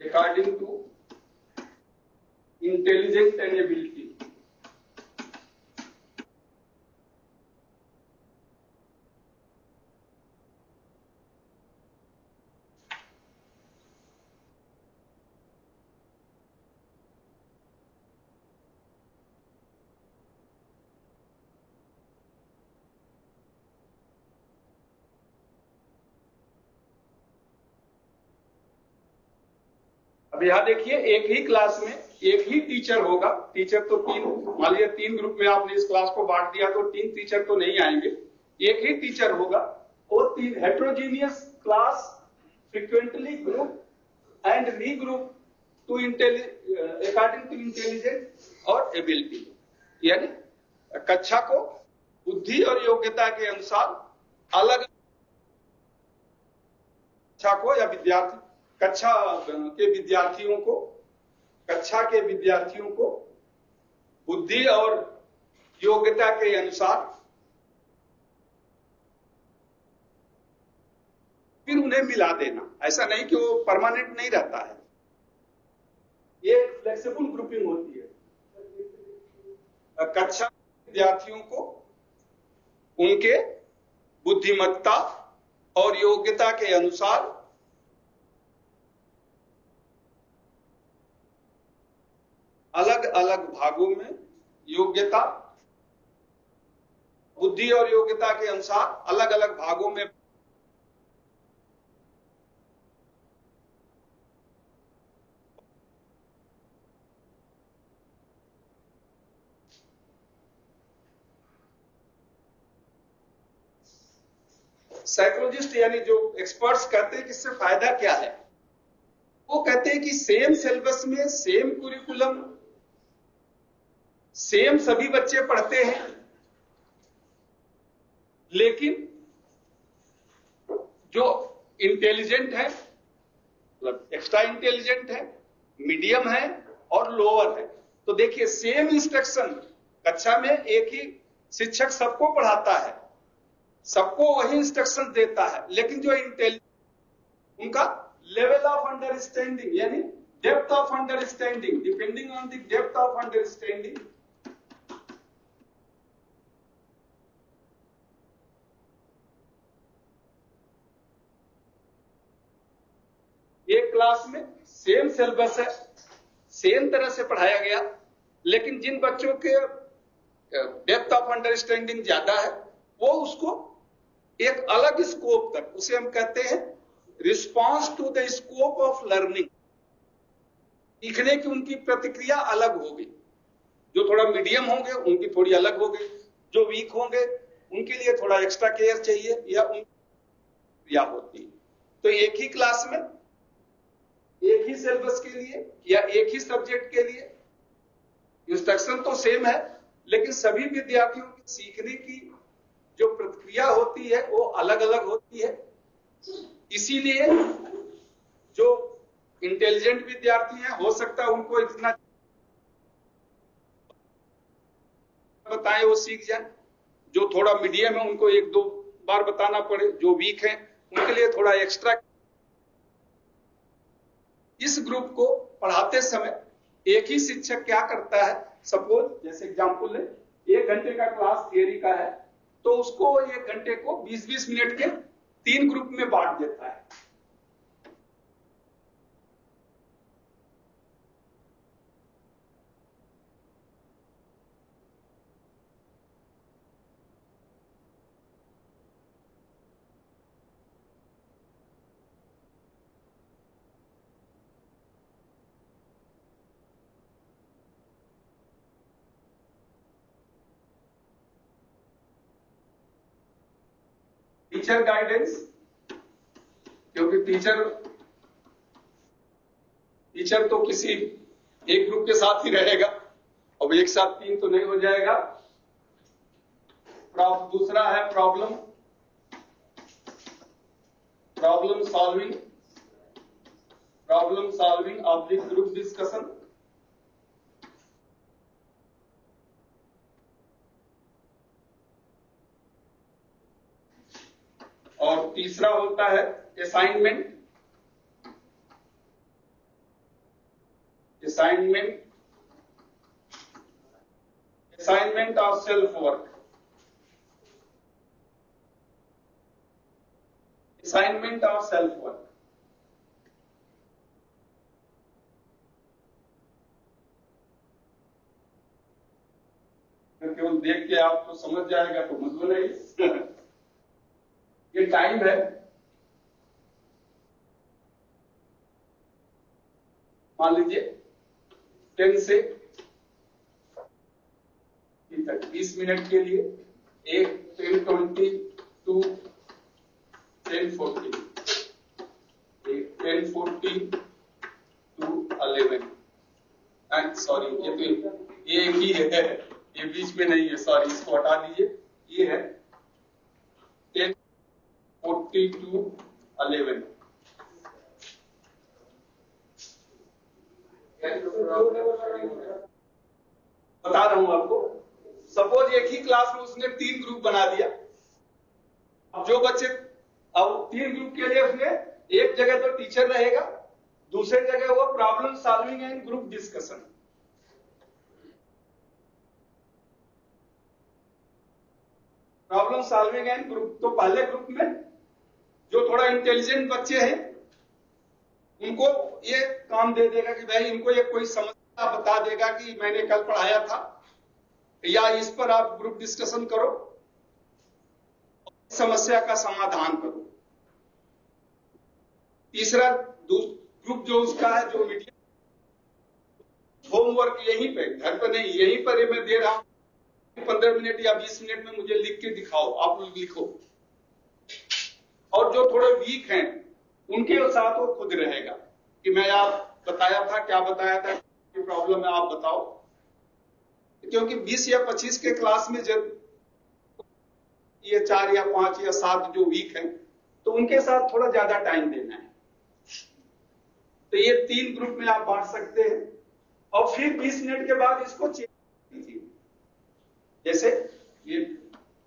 Speaker 1: according to intelligence and ability. अब यहां देखिए, एक ही क्लास में एक ही टीचर होगा। टीचर तो तीन, मान लीजिए 3 ग्रुप में आपने इस क्लास को बांट दिया तो 3 टीचर तो नहीं आएंगे, एक ही टीचर होगा। और 3 heterogeneous class frequently group and regroup to according to intelligence और एबिलिटी। यानी कक्षा को बुद्धि और योग्यता के अनुसार अलग, कक्षा को या विद्यार्थी, कक्षा के विद्यार्थियों को बुद्धि और योग्यता के अनुसार फिर उन्हें मिला देना। ऐसा नहीं कि वो परमानेंट नहीं रहता है, ये फ्लेक्सिबल ग्रुपिंग होती है। कक्षा विद्यार्थियों को उनके बुद्धिमत्ता और योग्यता के अनुसार अलग अलग भागों में योग्यता, बुद्धि और योग्यता के अनुसार अलग अलग भागों में साइकोलॉजिस्ट यानी जो एक्सपर्ट्स कहते हैं कि इससे फायदा क्या है। वो कहते हैं कि सेम सिलेबस में सेम कुरिकुलम, सेम सभी बच्चे पढ़ते हैं, लेकिन जो इंटेलिजेंट है, मतलब एक्स्ट्रा इंटेलिजेंट है, मीडियम है और लोअर है, तो देखिए सेम इंस्ट्रक्शन कक्षा में एक ही शिक्षक सबको पढ़ाता है, सबको वही इंस्ट्रक्शन देता है, लेकिन जो इंटेलिजेंट उनका लेवल ऑफ अंडरस्टैंडिंग यानी depth of understanding, depending on the depth of understanding, एक क्लास में सेम सिलेबस है, सेम तरह से पढ़ाया गया, लेकिन जिन बच्चों के डेप्थ ऑफ अंडरस्टैंडिंग ज्यादा है वो उसको एक अलग स्कोप तक, उसे हम कहते हैं response to the scope of learning, सीखने की उनकी प्रतिक्रिया अलग होगी। जो थोड़ा मीडियम होंगे उनकी थोड़ी अलग होगी, जो वीक होंगे उनके लिए थोड़ा एक्स्ट्रा केयर चाहिए या क्रिया होती है। तो एक ही क्लास में एक ही सिलेबस के लिए या एक ही सब्जेक्ट के लिए इंस्ट्रक्शन तो सेम है, लेकिन सभी विद्यार्थियों की सीखने की जो प्रतिक्रिया होती है वो अलग अलग होती है। इसीलिए जो इंटेलिजेंट विद्यार्थी हैं हो सकता है उनको इतना बताएं वो सीख जाए, जो थोड़ा मीडियम है उनको 1-2 बार बताना पड़े, जो वीक है उनके लिए थोड़ा एक्स्ट्रा। इस ग्रुप को पढ़ाते समय एक ही शिक्षक क्या करता है, सपोज जैसे एग्जांपल है 1 घंटे का क्लास थियरी का है, तो उसको 1 घंटे को 20-20 मिनट के 3 ग्रुप में बांट देता है। टीचर गाइडेंस, क्योंकि टीचर तो किसी एक ग्रुप के साथ ही रहेगा, अब एक साथ 3 तो नहीं हो जाएगा। दूसरा है problem solving of the group discussion. और तीसरा होता है assignment assignment of self work, assignment of self work. केवल देख के आपको समझ जाएगा तो मत बनाइए। ये टाइम है, मान लीजिए 10 से 20 मिनट के लिए, एक 10:20 to 10:40, एक 10:40 to 11। सॉरी, ये एक ही है, ये बीच में नहीं है, सॉरी, इसको हटा दीजिए। ये है 10:40 to 11। बता रहा हूं आपको। सपोज एक ही क्लास में उसने 3 ग्रुप बना दिया। अब जो बच्चे, अब 3 ग्रुप के लिए उसने एक जगह तो टीचर रहेगा, दूसरी जगह वो problem solving and group discussion. Problem solving and group, तो पहले ग्रुप में जो थोड़ा इंटेलिजेंट बच्चे हैं उनको ये काम दे देगा कि भाई इनको ये कोई समस्या बता देगा कि मैंने कल पढ़ाया था, या इस पर आप ग्रुप डिस्कशन करो, समस्या का समाधान करो। तीसरा ग्रुप जो उसका है, जो मीडिया होमवर्क यहीं पे, घर पर नहीं, यहीं पर मैं दे रहा हूं, 15 मिनट या 20 मिनट में मुझे लिख के दिखाओ, आप लोग लिखो। और जो थोड़े वीक हैं उनके साथ वो खुद रहेगा कि मैं आप बताया था, क्या बताया था, क्या प्रॉब्लम है आप बताओ। क्योंकि 20 या 25 के क्लास में जब ये 4 या 5 या 7 जो वीक हैं, तो उनके साथ थोड़ा ज्यादा टाइम देना है। तो ये 3 ग्रुप में आप बांट सकते हैं, और फिर 20 मिनट के बाद इसको चेंज कीजिए। जैसे ये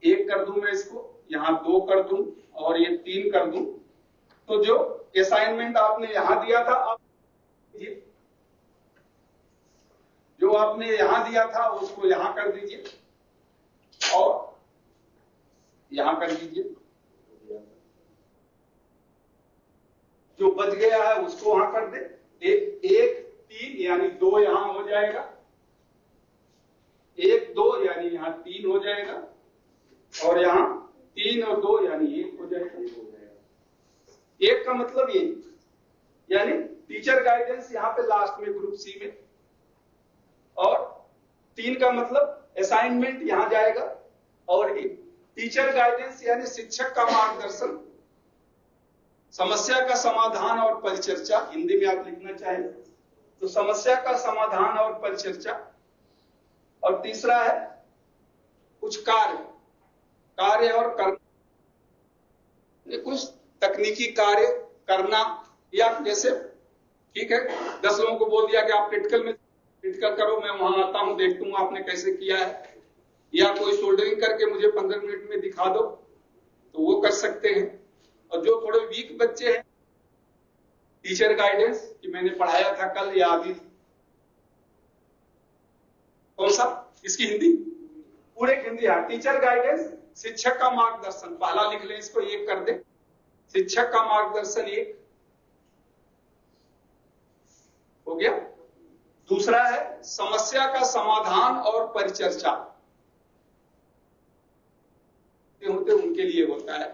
Speaker 1: 1 कर दूं मैं, इसको यहां 2 कर दूं, और ये 3 कर दूं, तो जो असाइनमेंट आपने यहां दिया था, आप जो आपने यहां दिया था उसको यहां कर दीजिए, और यहां कर दीजिए। जो बच गया है उसको वहां कर दे। 1 3 यानी 2 यहां हो जाएगा, 1 2 यानी यहां 3 हो जाएगा, और यहां 3 और 2 यानी 1 हो जाएगा। 1 का मतलब ये, यानी टीचर गाइडेंस यहां पे लास्ट में ग्रुप सी में, और 3 का मतलब असाइनमेंट यहां जाएगा, और टीचर गाइडेंस यानी शिक्षक का मार्गदर्शन, समस्या का समाधान और परिचर्चा, हिंदी में आप लिखना चाहें तो समस्या का समाधान और परिचर्चा। और तीसरा है कुछ कार्य और कर्म, कुछ तकनीकी कार्य करना, या जैसे ठीक है 10 लोगों को बोल दिया कि आप क्रिटिकल करो, मैं वहां आता हूं, देखता हूं आपने कैसे किया है, या कोई सोल्डरिंग करके मुझे 15 मिनट में दिखा दो, तो वो कर सकते हैं। और जो थोड़े वीक बच्चे हैं, टीचर गाइडेंस कि मैंने पढ़ाया था कल या अभी, कौन सा, इसकी हिंदी, पूरे हिंदी है। टीचर गाइडेंस, शिक्षक का मार्गदर्शन, पहला लिख लें इसको, 1 कर दे, शिक्षक का मार्गदर्शन 1 हो गया। दूसरा है समस्या का समाधान और परिचर्चा, होते उनके लिए होता है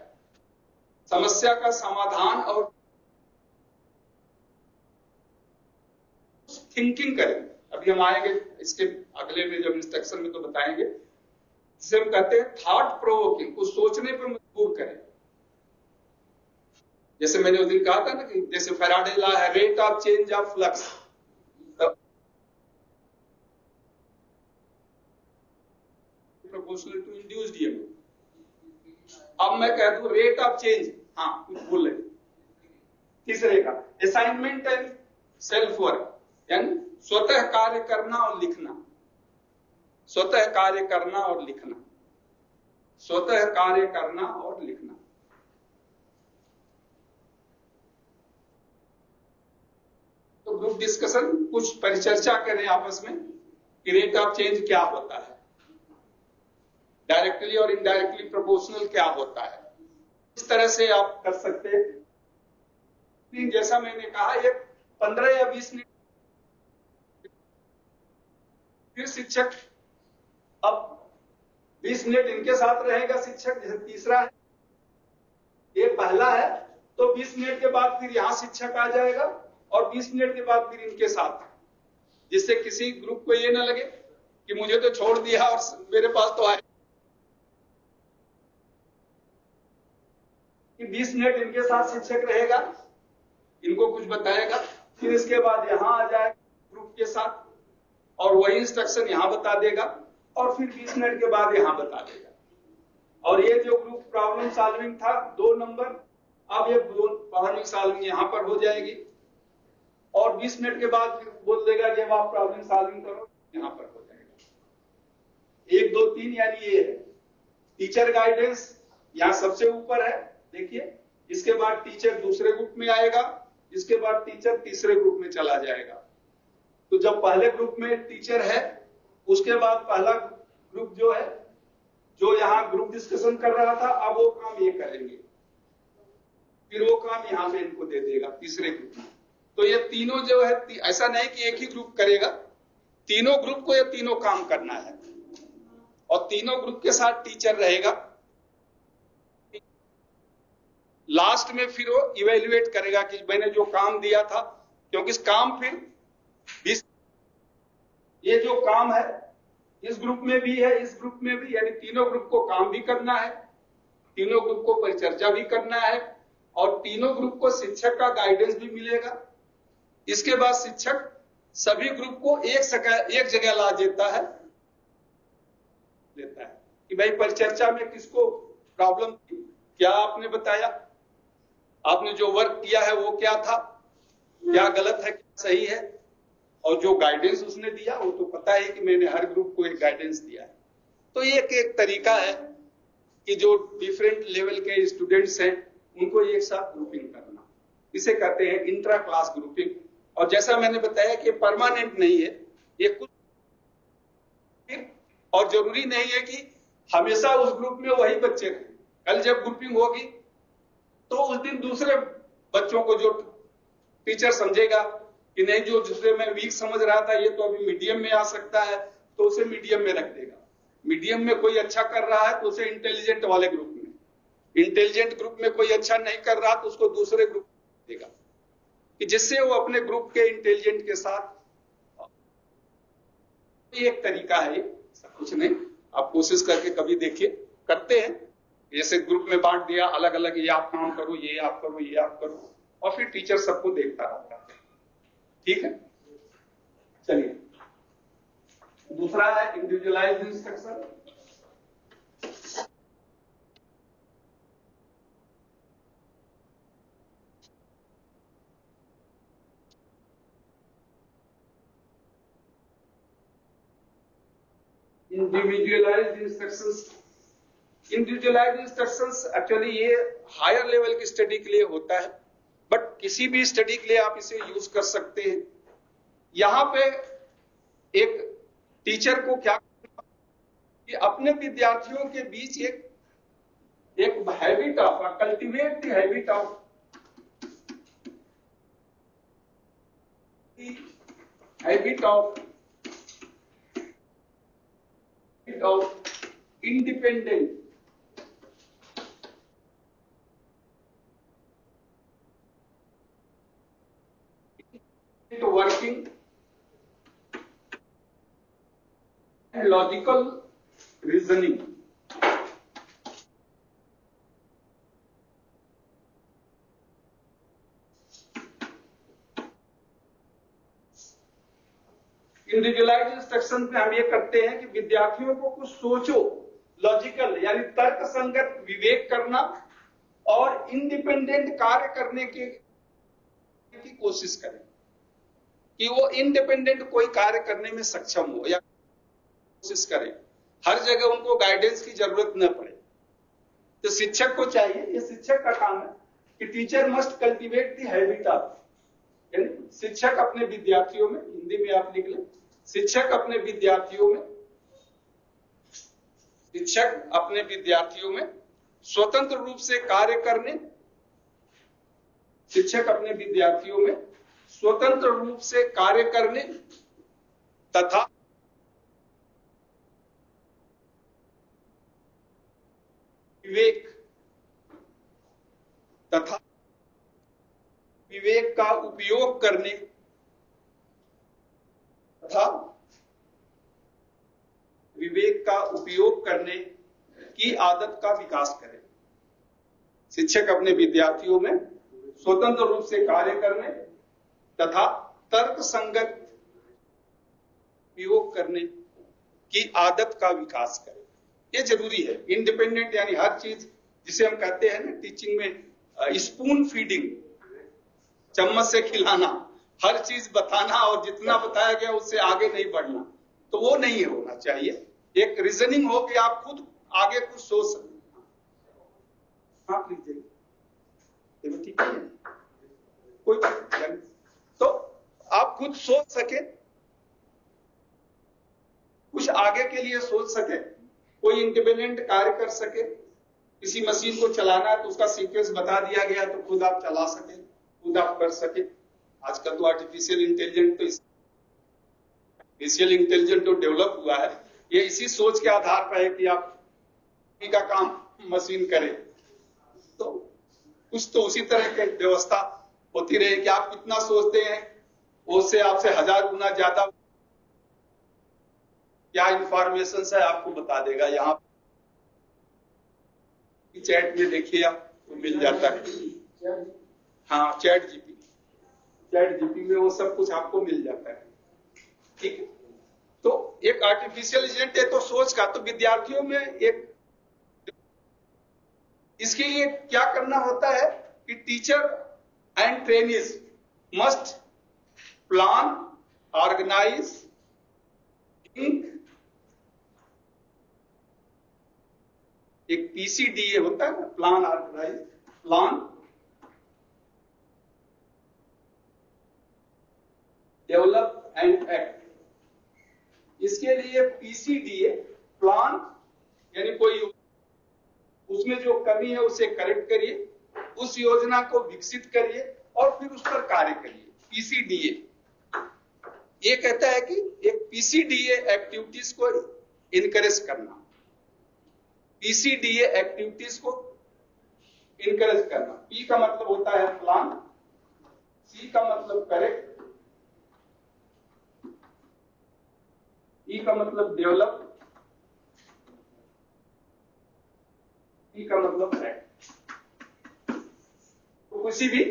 Speaker 1: समस्या का समाधान, और थिंकिंग करें। अभी हम आएंगे इसके अगले में जब इंस्ट्रक्शन में तो बताएंगे, जिसे हम कहते हैं थॉट प्रोवोकिंग, कुछ सोचने पर मजबूर करें। जैसे मैंने उस दिन कहा था ना कि जैसे फैराडे लॉ है, rate of change of flux, proportional to induced EMF. अब मैं कह दूं रेट ऑफ चेंज, हाँ कुछ बोल रहे। तीसरे का असाइनमेंट एंड सेल्फ वर्क, यानी स्वतः कार्य करना और लिखना, स्वतः कार्य करना और लिखना, स्वतः कार्य करना और लिखना। तो ग्रुप डिस्कशन, कुछ परिचर्चा करें आपस में कि रेट ऑफ चेंज क्या होता है, डायरेक्टली और इनडायरेक्टली प्रोपोर्शनल क्या होता है, इस तरह से आप कर सकते हैं। जैसा मैंने कहा, ये 15 या 20 मिनट फिर शिक्षक, अब 20 मिनट इनके साथ रहेगा शिक्षक, जैसे तीसरा है, ये पहला है, तो 20 मिनट के बाद फिर यहां शिक्षक आ जाएगा और 20 मिनट के बाद फिर इनके साथ, जिससे किसी ग्रुप को ये ना लगे कि मुझे तो छोड़ दिया और मेरे पास तो आए। 20 मिनट इनके साथ शिक्षक रहेगा, इनको कुछ बताएगा, फिर इसके बाद यहां आ जाएगा ग्रुप के साथ और वही इंस्ट्रक्शन यहां बता देगा और फिर 20 मिनट के बाद यहां बता देगा। और ये जो ग्रुप प्रॉब्लम सॉल्विंग था 2 नंबर, अब ये प्रॉब्लम सॉल्विंग यहां पर हो जाएगी और 20 मिनट के बाद फिर बोल देगा कि अब आप प्रॉब्लम सॉल्विंग करो, यहां पर हो जाएगा। 1 2 3 यानी ये है टीचर गाइडेंस, यहां सबसे ऊपर है, देखिए। इसके बाद टीचर दूसरे ग्रुप में आएगा, इसके बाद टीचर तीसरे ग्रुप में चला जाएगा। तो जब पहले ग्रुप में टीचर है, उसके बाद पहला ग्रुप जो है, जो यहां ग्रुप डिस्कशन कर रहा था, अब वो काम ये करेंगे, फिर वो काम यहां पे इनको दे देगा तीसरे ग्रुप में। तो ये तीनों जो है, ऐसा नहीं कि एक ही ग्रुप करेगा, तीनों ग्रुप को ये तीनों काम करना है और तीनों ग्रुप के साथ टीचर रहेगा। लास्ट में फिर वो इवेल्युएट करेगा कि मैंने जो काम दिया था, क्योंकि इस काम फिर 20, ये जो काम है इस ग्रुप में भी है, इस ग्रुप में भी, यानी तीनों ग्रुप को काम भी करना है, तीनों ग्रुप को परिचर्चा भी करना है और तीनों ग्रुप को शिक्षक का गाइडेंस भी मिलेगा। इसके बाद शिक्षक सभी ग्रुप को एक जगह ला देता है कि भाई परिचर्चा में किसको प्रॉब्लम थी, क्या आपने बताया, आपने जो वर्क किया है वो क्या था, क्या गलत है, क्या सही है, और जो गाइडेंस उसने दिया वो तो पता है कि मैंने हर ग्रुप को एक गाइडेंस दिया है। तो ये एक तरीका है कि जो डिफरेंट लेवल के स्टूडेंट्स हैं उनको एक साथ ग्रुपिंग करना, इसे कहते हैं इंट्रा क्लास ग्रुपिंग। और जैसा मैंने बताया कि परमानेंट नहीं है, ये कुछ, और जरूरी नहीं है कि हमेशा उस ग्रुप में वही बच्चे रहें। कल जब ग्रुपिंग होगी तो उस दिन दूसरे बच्चों को जो टीचर समझेगा कि नहीं, जो जिससे मैं वीक समझ रहा था ये तो अभी मीडियम में आ सकता है, तो उसे मीडियम में रख देगा। मीडियम में कोई अच्छा कर रहा है तो उसे इंटेलिजेंट वाले ग्रुप में, इंटेलिजेंट ग्रुप में कोई अच्छा नहीं कर रहा तो उसको दूसरे ग्रुप में देगा, कि जिससे वो अपने ग्रुप के इंटेलिजेंट के साथ। एक तरीका है, सब कुछ नहीं, आप कोशिश करके कभी देखिए, करते हैं जैसे ग्रुप में बांट दिया अलग अलग, ये आप काम करो, ये आप करो, ये आप करो, और फिर टीचर सबको देखता रहता है। ठीक है, चलिए दूसरा है individualised instruction. Individualised instructions, individualised instructions actually ये हायर लेवल की स्टडी के लिए होता है, बट किसी भी स्टडी के लिए आप इसे यूज कर सकते हैं। यहां पे एक टीचर को क्या कि अपने विद्यार्थियों के बीच एक habit of, cultivate the habit of independent working and logical reasoning. Individualised instruction पे हम ये करते हैं कि विद्यार्थियों को कुछ सोचो, लॉजिकल यानी तर्क संगत विवेक करना और इंडिपेंडेंट कार्य करने की कोशिश करें, कि वो इंडिपेंडेंट कोई कार्य करने में सक्षम हो या कोशिश करें, हर जगह उनको गाइडेंस की जरूरत न पड़े। तो शिक्षक को चाहिए, ये शिक्षक का काम है कि teacher must cultivate the habit of, शिक्षक अपने विद्यार्थियों में, हिंदी में आप लिख लें, शिक्षक अपने विद्यार्थियों में शिक्षक अपने विद्यार्थियों में स्वतंत्र रूप से कार्य करने, शिक्षक अपने विद्यार्थियों में स्वतंत्र रूप से कार्य करने तथा विवेक का उपयोग करने तथा विवेक का उपयोग करने की आदत का विकास करें। शिक्षक अपने विद्यार्थियों में स्वतंत्र रूप से कार्य करने तथा तर्क संगत उपयोग करने की आदत का विकास करें। ये जरूरी है। इंडिपेंडेंट यानी हर चीज, जिसे हम कहते हैं ना टीचिंग में स्पून फीडिंग, चम्मच से खिलाना, हर चीज बताना और जितना बताया गया उससे आगे नहीं बढ़ना, तो वो नहीं होना चाहिए। एक रीजनिंग हो कि आप खुद आगे कुछ सोच सकें। हाँ प्लीज, ठीक है, कोई तो आप खुद सोच सके, कुछ आगे के लिए सोच सके, कोई इंडिपेंडेंट कार्य कर सके। किसी मशीन को चलाना है तो उसका सीक्वेंस बता दिया गया तो खुद आप चला सके, खुद आप कर सके। आजकल तो आर्टिफिशियल इंटेलिजेंट तो डेवलप हुआ है, ये इसी सोच के आधार पर है कि आप का काम मशीन करे। तो कुछ तो उसी तरह की व्यवस्था होती रहे कि आप कितना सोचते हैं, उससे आपसे 1000 गुना ज्यादा क्या इंफॉर्मेशन है आपको बता देगा। यहाँ चैट में देखिए आपको मिल जाता है। हाँ, चैट जीपी में वो सब कुछ आपको मिल जाता है। ठीक है, तो एक आर्टिफिशियल इंटेलिजेंट है तो सोच का, तो विद्यार्थियों में एक, इसके लिए क्या करना होता है कि teacher and trainees must plan, organise, think, एक पीसीडीए होता है ना, plan, organise, plan, develop and act. इसके लिए पीसीडीए, प्लान यानी कोई उसमें जो कमी है उसे करेक्ट करिए, उस योजना को विकसित करिए और फिर उस पर कार्य करिए। पीसीडीए ये कहता है कि एक पीसीडीए एक्टिविटीज को इनकरेज करना, पीसीडीए एक्टिविटीज को इनकरेज करना। पी का मतलब होता है प्लान, सी का मतलब करेक्ट, ई का मतलब डेवलप, ई का मतलब एक्ट। तो किसी भी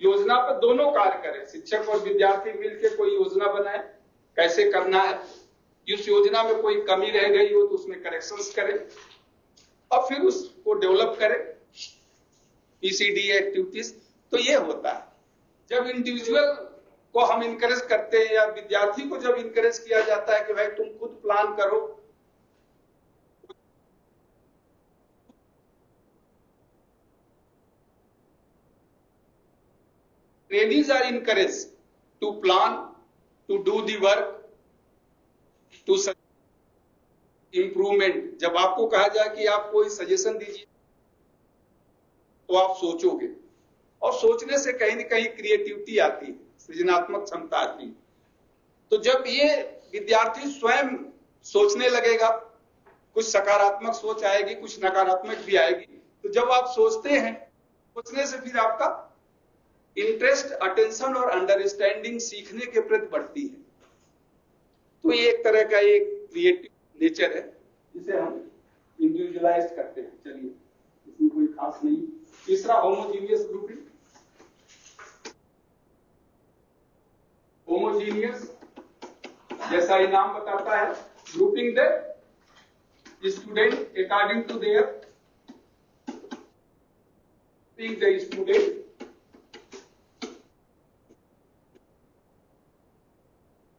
Speaker 1: योजना पर दोनों कार्य करें, शिक्षक और विद्यार्थी मिलकर कोई योजना बनाए, कैसे करना है, उस योजना में कोई कमी रह गई हो तो उसमें करेक्शंस करें और फिर उसको डेवलप करें, पीसीडीए एक्टिविटीज। तो ये होता है जब इंडिविजुअल को हम इनकरेज करते हैं या विद्यार्थी को जब इनकरेज किया जाता है कि भाई तुम खुद प्लान करो, trainees are encouraged to plan, to do the work, to improvement. जब आपको कहा जाए कि आप कोई सजेशन दीजिए तो आप सोचोगे और सोचने से कहीं ना कहीं क्रिएटिविटी आती है, सृजनात्मक क्षमता आती है। तो जब ये विद्यार्थी स्वयं सोचने लगेगा, कुछ सकारात्मक सोच आएगी, कुछ नकारात्मक भी आएगी। तो जब आप सोचते हैं, सोचने से फिर आपका इंटरेस्ट, अटेंशन और अंडरस्टैंडिंग सीखने के प्रति बढ़ती है। तो ये एक तरह का एक क्रिएटिव नेचर है जिसे हम इंडिविजुअलाइज करते हैं। चलिए, इसमें कोई खास नहीं। तीसरा, होमोजीनियस ग्रुपिंग। होमोजीनियस जैसा ही नाम बताता है, grouping the student according to their, the student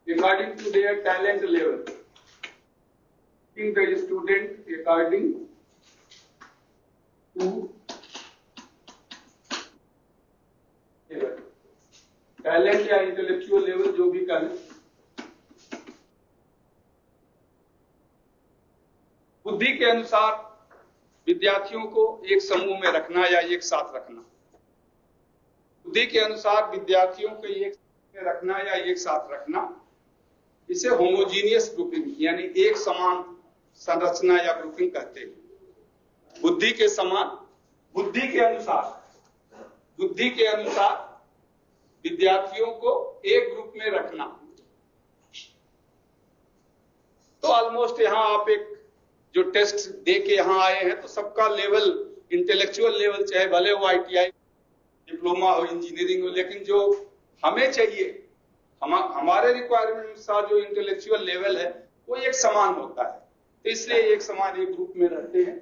Speaker 1: according to their talent level, the student according to talent या intellectual level जो भी कहें, बुद्धि के अनुसार विद्यार्थियों को एक समूह में रखना या एक साथ रखना, बुद्धि के अनुसार विद्यार्थियों को एक समूह में रखना या एक साथ रखना, इसे होमोजीनियस ग्रुपिंग यानी एक समान संरचना या ग्रुपिंग कहते हैं। बुद्धि के समान, बुद्धि के अनुसार विद्यार्थियों को एक ग्रुप में रखना। तो ऑलमोस्ट यहां आप एक जो टेस्ट दे के यहां आए हैं तो सबका लेवल, इंटेलेक्चुअल लेवल, चाहे भले वो ITI डिप्लोमा हो, इंजीनियरिंग हो, लेकिन जो हमें चाहिए, हमारे रिक्वायरमेंट अनुसार जो इंटेलेक्चुअल लेवल है वो एक समान होता है। तो इसलिए एक समान एक ग्रुप में रहते हैं।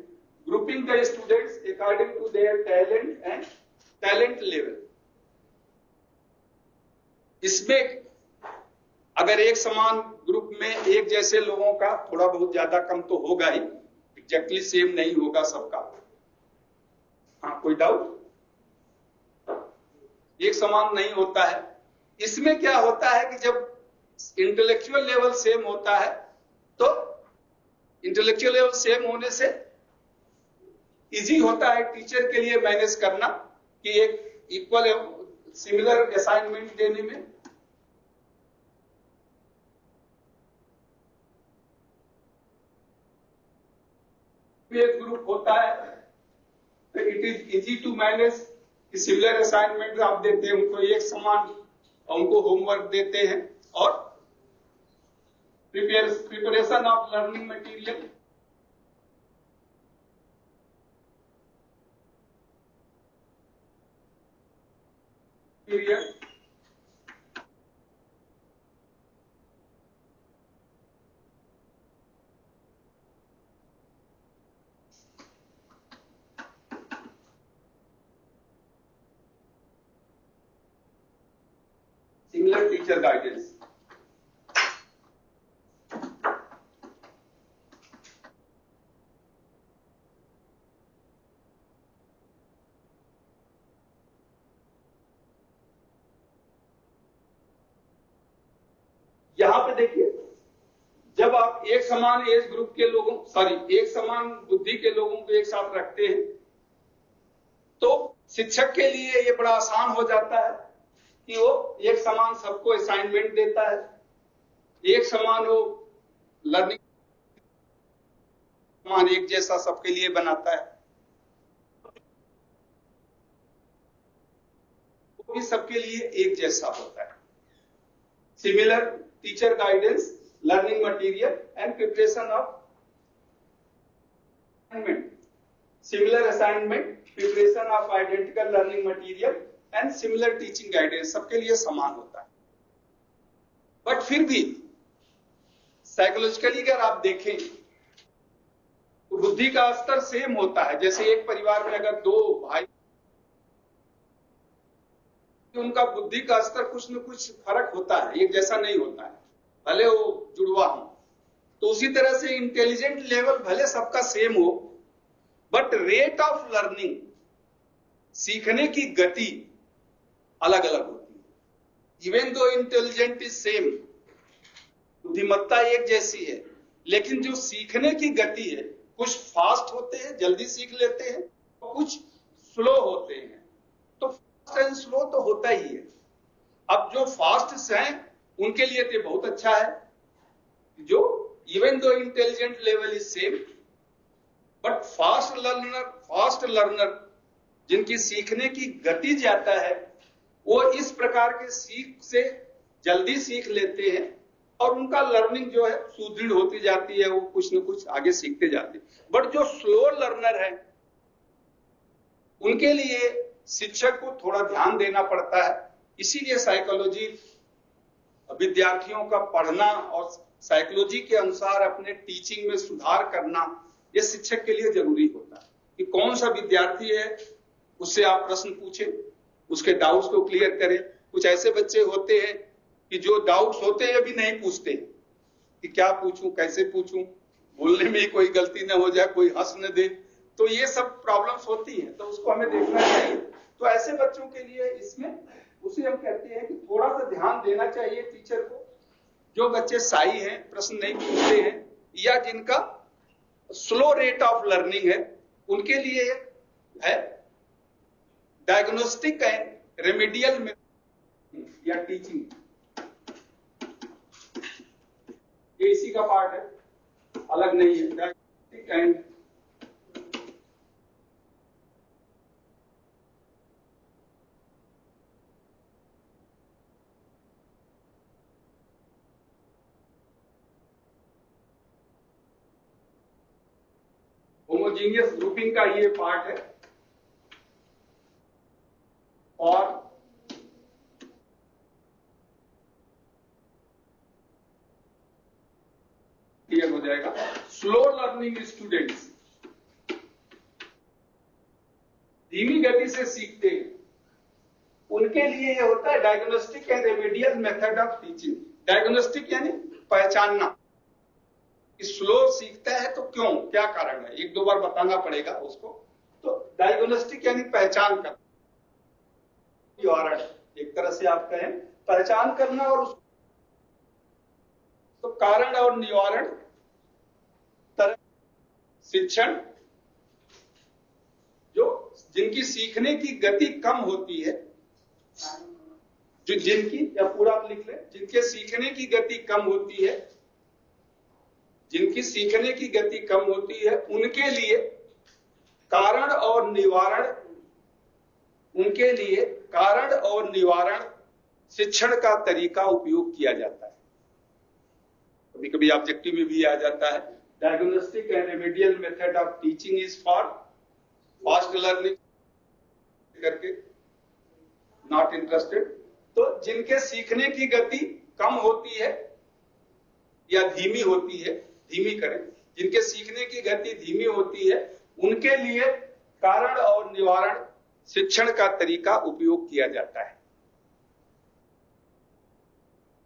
Speaker 1: Grouping the students according to their talent and talent level. इसमें अगर एक समान ग्रुप में एक जैसे लोगों का थोड़ा बहुत ज्यादा कम तो होगा ही, एग्जैक्टली सेम नहीं होगा सबका। हाँ, कोई डाउट? एक समान नहीं होता है। इसमें क्या होता है कि जब इंटेलेक्चुअल लेवल सेम होता है तो इंटेलेक्चुअल लेवल सेम होने से इजी होता है टीचर के लिए मैनेज करना कि एक इक्वल सिमिलर असाइनमेंट देने में। एक ग्रुप होता है तो it is easy to manage कि सिमिलर असाइनमेंट आप देते हैं उनको एक समान, उनको होमवर्क देते हैं और preparation of learning material, similar teacher guidance. यहां पे देखिए, जब आप एक समान एज ग्रुप के लोगों, एक समान बुद्धि के लोगों को एक साथ रखते हैं तो शिक्षक के लिए ये बड़ा आसान हो जाता है कि वो एक समान सबको असाइनमेंट देता है, एक समान वो लर्निंग समान एक जैसा सबके लिए बनाता है, वो भी सबके लिए एक जैसा होता है। Similar teacher guidance, learning material and preparation of assignment, similar assignment, preparation of identical learning material and similar teaching guidance सबके लिए समान होता है। बट फिर भी साइकोलॉजिकली अगर आप देखें तो बुद्धि का स्तर सेम होता है। जैसे एक परिवार में अगर दो भाई, उनका बुद्धि का स्तर कुछ न कुछ फर्क होता है, एक जैसा नहीं होता है, भले वो जुड़वा हो। तो उसी तरह से इंटेलिजेंट लेवल भले सबका सेम हो, बट रेट ऑफ लर्निंग, सीखने की गति अलग अलग होती है। Even though intelligent is same, बुद्धिमत्ता एक जैसी है, लेकिन जो सीखने की गति है, कुछ फास्ट होते हैं, जल्दी सीख लेते हैं, और कुछ स्लो होते हैं। तो फास्ट एंड स्लो तो होता ही है। अब जो फास्ट हैं उनके लिए तो बहुत अच्छा है, जो even though intelligent level is same, but fast learner जिनकी सीखने की गति ज्यादा है, वो इस प्रकार के सीख से जल्दी सीख लेते हैं और उनका लर्निंग जो है सुदृढ़ होती जाती है, वो कुछ न कुछ आगे सीखते जाते हैं। बट जो स्लो लर्नर है उनके लिए शिक्षक को थोड़ा ध्यान देना पड़ता है। इसीलिए साइकोलॉजी, विद्यार्थियों का पढ़ना और साइकोलॉजी के अनुसार अपने टीचिंग में सुधार करना, यह शिक्षक के लिए जरूरी होता है कि कौन सा विद्यार्थी है उससे आप प्रश्न पूछें, उसके डाउट्स को क्लियर करें। कुछ ऐसे बच्चे होते हैं कि जो डाउट्स होते हैं भी नहीं पूछते कि क्या पूछूं, कैसे पूछूं, बोलने में ही कोई गलती न हो जाए, कोई हंस न दे, तो ये सब प्रॉब्लम्स होती हैं, तो उसको हमें देखना चाहिए। तो ऐसे बच्चों के लिए इसमें उसे हम कहते हैं कि थोड़ा सा ध्यान देना चाहिए टीचर को। जो बच्चे शाई हैं, प्रश्न नहीं पूछते हैं, या जिनका स्लो रेट ऑफ लर्निंग है, उनके लिए है डायग्नोस्टिक एंड रेमेडियल मेथड या टीचिंग, ये इसी का पार्ट है, अलग नहीं है। डायग्नोस्टिक एंड होमोजीनियस ग्रुपिंग का ये पार्ट है, और क्लियर हो जाएगा। स्लो लर्निंग स्टूडेंट्स, धीमी गति से सीखते हैं, उनके लिए ये होता है diagnostic and remedial method of teaching. Diagnostic यानी पहचानना, स्लो सीखता है तो क्यों, क्या कारण है, एक दो बार बताना पड़ेगा उसको। तो डायग्नोस्टिक यानी पहचान करना, निवारण, एक तरह से आप कहें पहचान करना, और उसको तो कारण और निवारण तरह शिक्षण, जो जिनकी सीखने की गति कम होती है, जो जिनकी, या पूरा आप लिख लें, जिनके सीखने की गति कम होती है, जिनकी सीखने की गति कम होती है, उनके लिए कारण और निवारण, उनके लिए कारण और निवारण शिक्षण का तरीका उपयोग किया जाता है। कभी कभी ऑब्जेक्टिव में भी आ जाता है, diagnostic and remedial method of teaching is for fast learning करके, नॉट इंटरेस्टेड। तो जिनके सीखने की गति कम होती है या धीमी होती है, धीमी करें, जिनके सीखने की गति धीमी होती है, उनके लिए कारण और निवारण शिक्षण का तरीका उपयोग किया जाता है।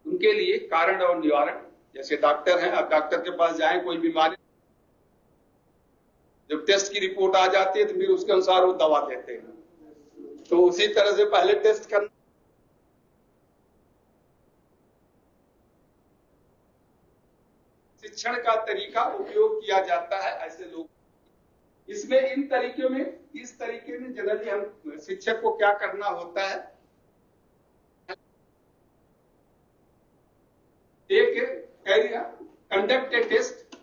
Speaker 1: उनके लिए कारण और निवारण, जैसे डॉक्टर हैं, अब डॉक्टर के पास जाएं, कोई बीमारी, जब टेस्ट की रिपोर्ट आ जाती है तो फिर उसके अनुसार वो दवा देते हैं। तो उसी तरह से पहले टेस्ट करना, शिक्षण का तरीका उपयोग किया जाता है ऐसे लोग। इसमें इन तरीकों में, इस तरीके में जनरली हम शिक्षक को क्या करना होता है, एक conduct a test,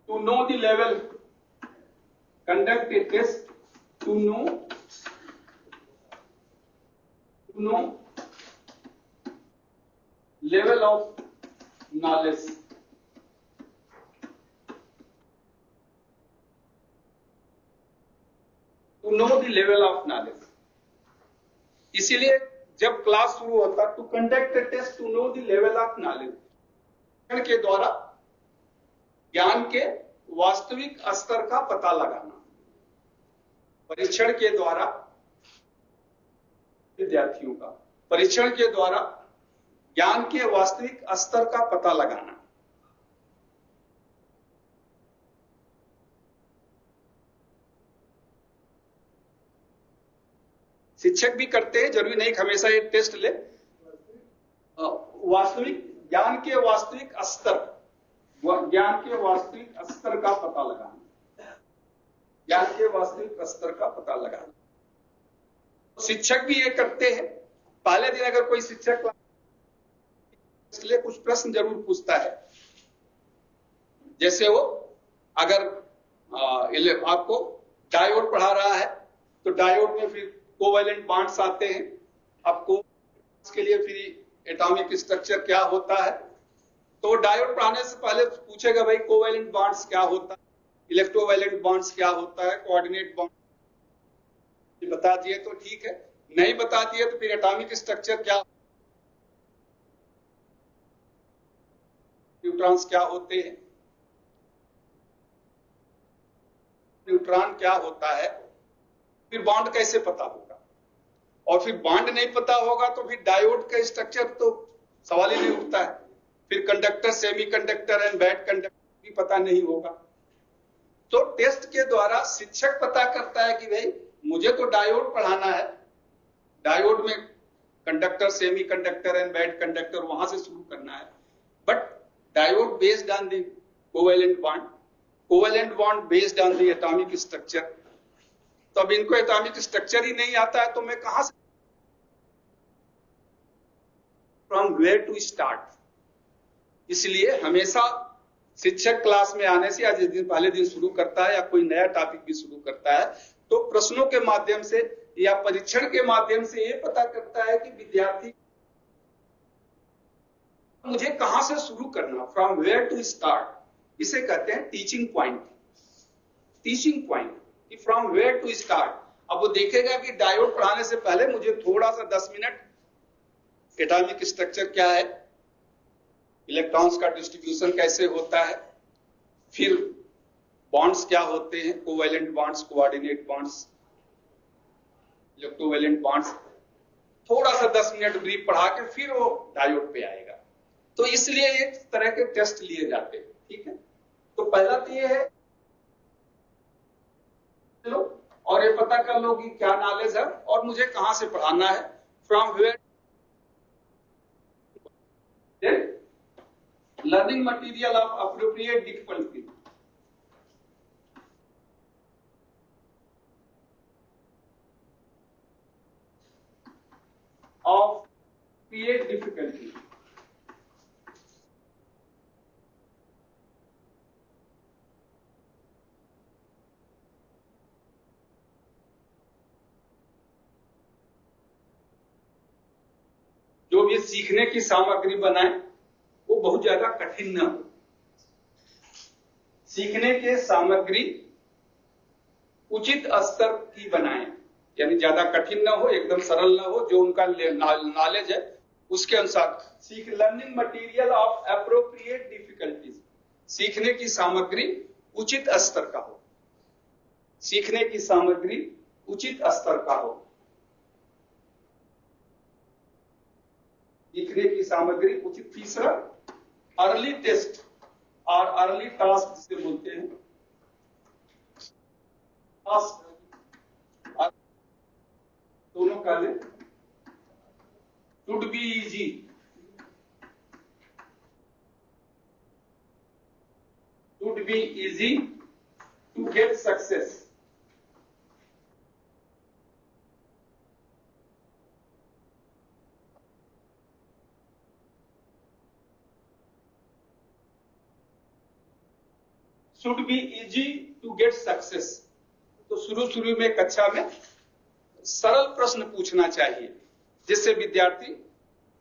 Speaker 1: to know the level, conduct a test to know level of knowledge, to know the level of knowledge। इसीलिए जब क्लास शुरू होता, to conduct a test to know the level of knowledge, परीक्षण के द्वारा ज्ञान के वास्तविक स्तर का पता लगाना, परीक्षण के द्वारा विद्यार्थियों का, परीक्षण के द्वारा ज्ञान के वास्तविक स्तर का पता लगाना। शिक्षक भी करते हैं, जरूरी नहीं कि हमेशा ये टेस्ट ले। वास्तविक ज्ञान के वास्तविक स्तर, ज्ञान के वास्तविक स्तर का पता लगाना, ज्ञान के वास्तविक स्तर का पता लगाना। शिक्षक भी ये करते हैं। पहले दिन अगर कोई शिक्षक इसलिए कुछ प्रश्न जरूर पूछता है, जैसे वो अगर आपको डायोड पढ़ा रहा है तो डायोड में फिर कोवेलेंट बॉन्ड्स आते हैं, आपको इसके लिए फिर एटॉमिक स्ट्रक्चर क्या होता है, तो डायोड पढ़ाने से पहले पूछेगा भाई कोवेलेंट बॉन्ड्स क्या होता है, इलेक्ट्रोवायलेंट बॉन्ड्स क्या होता है, कोऑर्डिनेट बॉन्ड बता दिए तो ठीक है, नहीं बता दिए तो फिर एटॉमिक स्ट्रक्चर क्या, न्यूट्रॉन्स क्या होते हैं, न्यूट्रॉन क्या होता है, फिर बॉन्ड कैसे पता होगा, और फिर बॉन्ड नहीं पता होगा तो फिर डायोड का स्ट्रक्चर तो सवाल ही नहीं उठता है, फिर conductor, semiconductor and bad conductor भी पता नहीं होगा। तो टेस्ट के द्वारा शिक्षक पता करता है कि भाई मुझे तो डायोड पढ़ाना है, डायोड में conductor, semi conductor and bad conductor, वहां से शुरू करना है। But diode based on the covalent bond, covalent bond based on the atomic structure. तो अब इनको एटॉमिक स्ट्रक्चर ही नहीं आता है तो मैं कहां से, फ्रॉम वेयर टू स्टार्ट। इसलिए हमेशा शिक्षक क्लास में आने से या जिस दिन पहले दिन शुरू करता है या कोई नया टॉपिक भी शुरू करता है तो प्रश्नों के माध्यम से या परीक्षण के माध्यम से ये पता करता है कि विद्यार्थी मुझे कहां से शुरू करना, फ्रॉम वेयर टू स्टार्ट। इसे कहते हैं टीचिंग पॉइंट। टीचिंग पॉइंट कि फ्रॉम वेयर टू स्टार्ट। अब वो देखेगा कि डायोड पढ़ाने से पहले मुझे थोड़ा सा 10 मिनट एटॉमिक स्ट्रक्चर क्या है, इलेक्ट्रॉन्स का डिस्ट्रीब्यूशन कैसे होता है, फिर बॉन्ड्स क्या होते हैं, covalent bonds, coordinate bonds, electrovalent bonds, थोड़ा सा 10 मिनट ब्रीफ पढ़ा के फिर वो डायोड पे आएगा। तो इसलिए एक तरह के टेस्ट लिए जाते हैं। ठीक है, तो पहला तो ये है लो और ये पता कर लो कि क्या नॉलेज है और मुझे कहां से पढ़ाना है, from where. Learning material of appropriate difficulty. Of create difficulty. जो भी सीखने की सामग्री बनाए वो बहुत ज्यादा कठिन न हो। सीखने के सामग्री उचित स्तर की बनाएं, यानी ज्यादा कठिन ना हो, एकदम सरल ना हो, जो उनका नॉलेज है उसके अनुसार सीख। Learning material of appropriate difficulties. सीखने की सामग्री उचित स्तर का हो, सीखने की सामग्री उचित स्तर का हो, सीखने की सामग्री उचित। तीसरा अर्ली टेस्ट और अर्ली टास्क जिसे बोलते हैं, टास्क दोनों का ले, should be easy, should be easy to get success. Should be easy to get success. तो शुरू में कक्षा में सरल प्रश्न पूछना चाहिए जिससे विद्यार्थी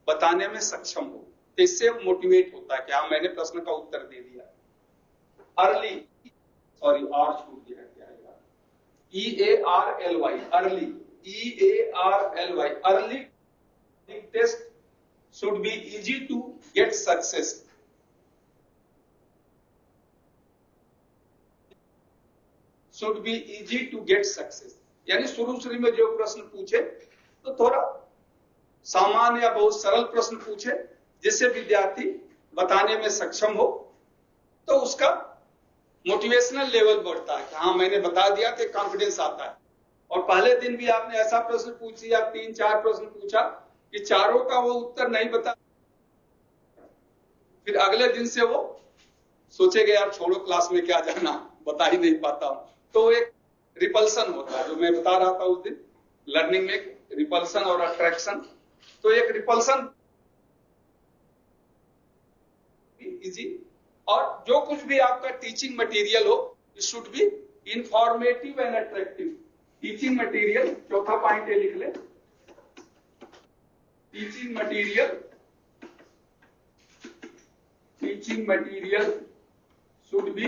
Speaker 1: बताने में सक्षम हो, तो इससे मोटिवेट होता है कि हाँ मैंने प्रश्न का उत्तर दे दिया। अर्ली, सॉरी आर छूट दिया, क्या आएगा, EARLY, early, EARLY, early test should be easy to get success. Should be easy to get success, यानी शुरू में जो प्रश्न पूछे तो थोड़ा सामान्य या बहुत सरल प्रश्न पूछे जिससे विद्यार्थी बताने में सक्षम हो, तो उसका मोटिवेशनल लेवल बढ़ता है कि हाँ मैंने बता दिया तो कॉन्फिडेंस आता है। और पहले दिन भी आपने ऐसा प्रश्न पूछ लिया, 3-4 प्रश्न पूछा कि चारों का वो उत्तर नहीं बता, फिर अगले दिन से वो सोचेगा यार छोड़ो क्लास में क्या जाना, बता ही नहीं पाता हूं। तो एक रिपल्सन होता है, जो मैं बता रहा था उस दिन लर्निंग में, रिपल्सन और अट्रैक्शन। तो एक रिपल्सन इजी, और जो कुछ भी आपका टीचिंग मटेरियल हो it should be informative and attractive. Teaching material, चौथा पॉइंट ये लिख ले, teaching material should be,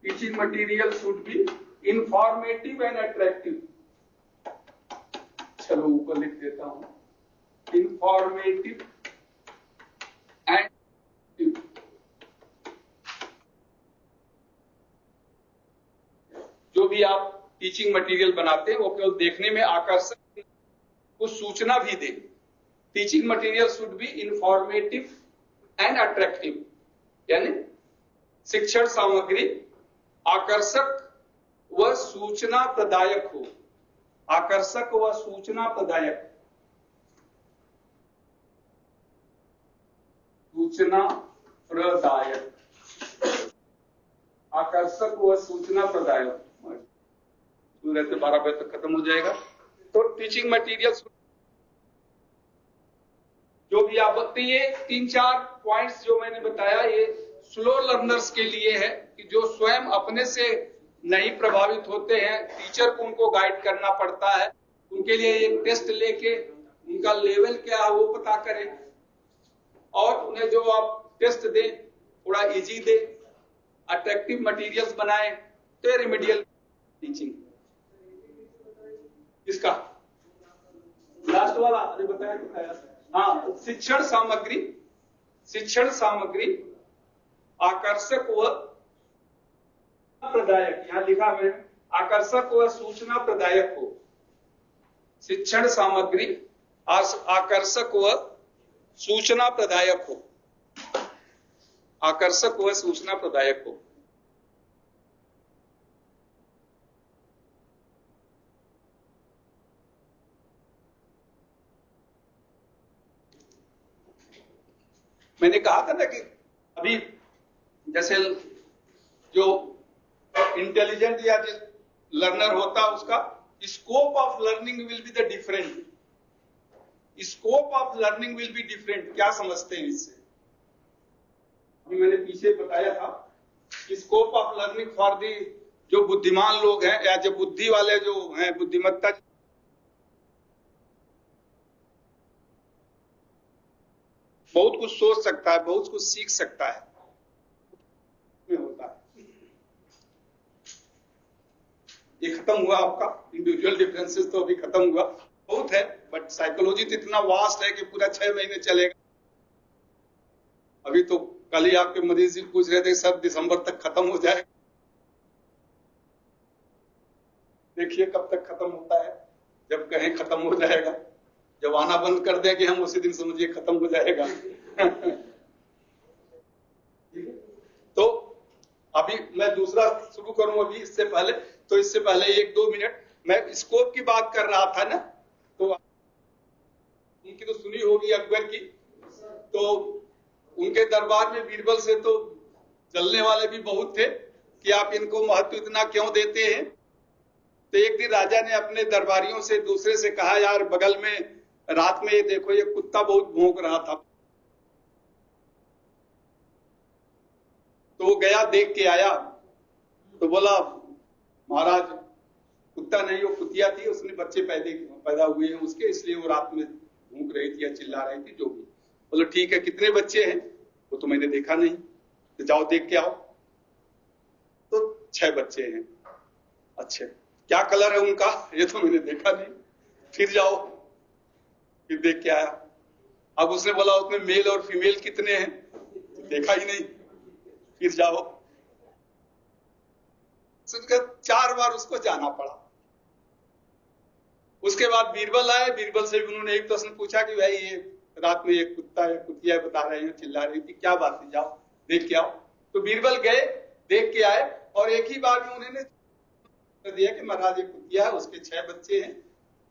Speaker 1: teaching material should be informative and attractive। चलो ऊपर लिख देता हूं, informative and जो भी आप टीचिंग मटेरियल बनाते हैं वो केवल देखने में आकर्षक, कुछ सूचना भी दे। Teaching material should be informative and attractive, यानी शिक्षण सामग्री आकर्षक व सूचना प्रदायक हो। आकर्षक व सूचना प्रदायक, सूचना प्रदायक, आकर्षक व सूचना प्रदायक। रहते 12 बजे तक खत्म हो जाएगा। तो टीचिंग मटेरियल्स जो भी आप, ये 3-4 पॉइंट्स जो मैंने बताया ये स्लो लर्नर्स के लिए है कि जो स्वयं अपने से नहीं प्रभावित होते हैं, टीचर को उनको गाइड करना पड़ता है, उनके लिए एक टेस्ट लेके उनका लेवल क्या है वो पता करें और उन्हें जो आप टेस्ट दें थोड़ा इजी दे, अट्रैक्टिव मटेरियल्स बनाएं। तो रेमेडियल टीचिंग इसका लास्ट वाला अभी बताया तो खाया। हाँ, शिक्षण सामग्री, शिक्षण सामग्री आकर्षक व प्रदायक, यहां लिखा है आकर्षक व सूचना प्रदायक हो। शिक्षण सामग्री आकर्षक व सूचना प्रदायक हो, आकर्षक व सूचना प्रदायक हो। मैंने कहा था ना कि अभी जैसे जो इंटेलिजेंट या लर्नर होता उसका scope of learning will be the different, scope of learning will be different. क्या समझते हैं इससे? अभी मैंने पीछे बताया था scope of learning for the जो बुद्धिमान लोग हैं या जो बुद्धि वाले जो हैं, बुद्धिमत्ता बहुत कुछ सोच सकता है, बहुत कुछ सीख सकता है, होता है। ये खत्म हुआ आपका इंडिविजुअल डिफरेंसेस, तो अभी खत्म हुआ, बहुत है बट साइकोलॉजी तो इतना वास्ट है कि पूरा 6 महीने चलेगा। अभी तो कल ही आपके मरीज पूछ रहे थे सर दिसंबर तक खत्म हो जाएगा। देखिए कब तक खत्म होता है, जब कहें खत्म हो जाएगा, जब आना बंद कर दें कि हम उसी दिन समझिए खत्म हो जाएगा। तो अभी मैं दूसरा शुरू करूं अभी, इससे पहले 1-2 मिनट मैं स्कोप की बात कर रहा था ना, तो उनकी तो सुनी होगी अकबर की, तो उनके दरबार में बीरबल से तो चलने वाले भी बहुत थे कि आप इनको महत्व इतना क्यों देते हैं। तो एक दिन राजा ने अपने दरबारियों से दूसरे से कहा, यार बगल में रात में ये देखो ये कुत्ता बहुत भौंक रहा था। तो वो गया देख के आया, तो बोला महाराज कुत्ता नहीं वो कुतिया थी, उसने बच्चे पैदा हुए हैं उसके, इसलिए वो रात में भौंक रही थी या चिल्ला रही थी जो भी। बोलो ठीक है, कितने बच्चे हैं? वो तो मैंने देखा नहीं, तो जाओ देख के आओ। तो 6 बच्चे हैं। अच्छा क्या कलर है उनका? ये तो मैंने देखा नहीं। फिर जाओ, फिर देख के आया। अब उसने बोला उसमें मेल और फीमेल कितने हैं? तो देखा ही नहीं। फिर जाओ, 4 बार उसको जाना पड़ा। उसके बाद बीरबल आए, बीरबल से भी उन्होंने एक प्रश्न पूछा कि भाई ये रात में एक कुत्ता या कुतिया बता रहे हैं, चिल्ला रही थी, क्या बात है, जाओ देख के आओ। तो बीरबल गए, देख के आए, और एक ही बार में उन्होंने दिया कि महाराज एक कुतिया है, उसके 6 बच्चे हैं,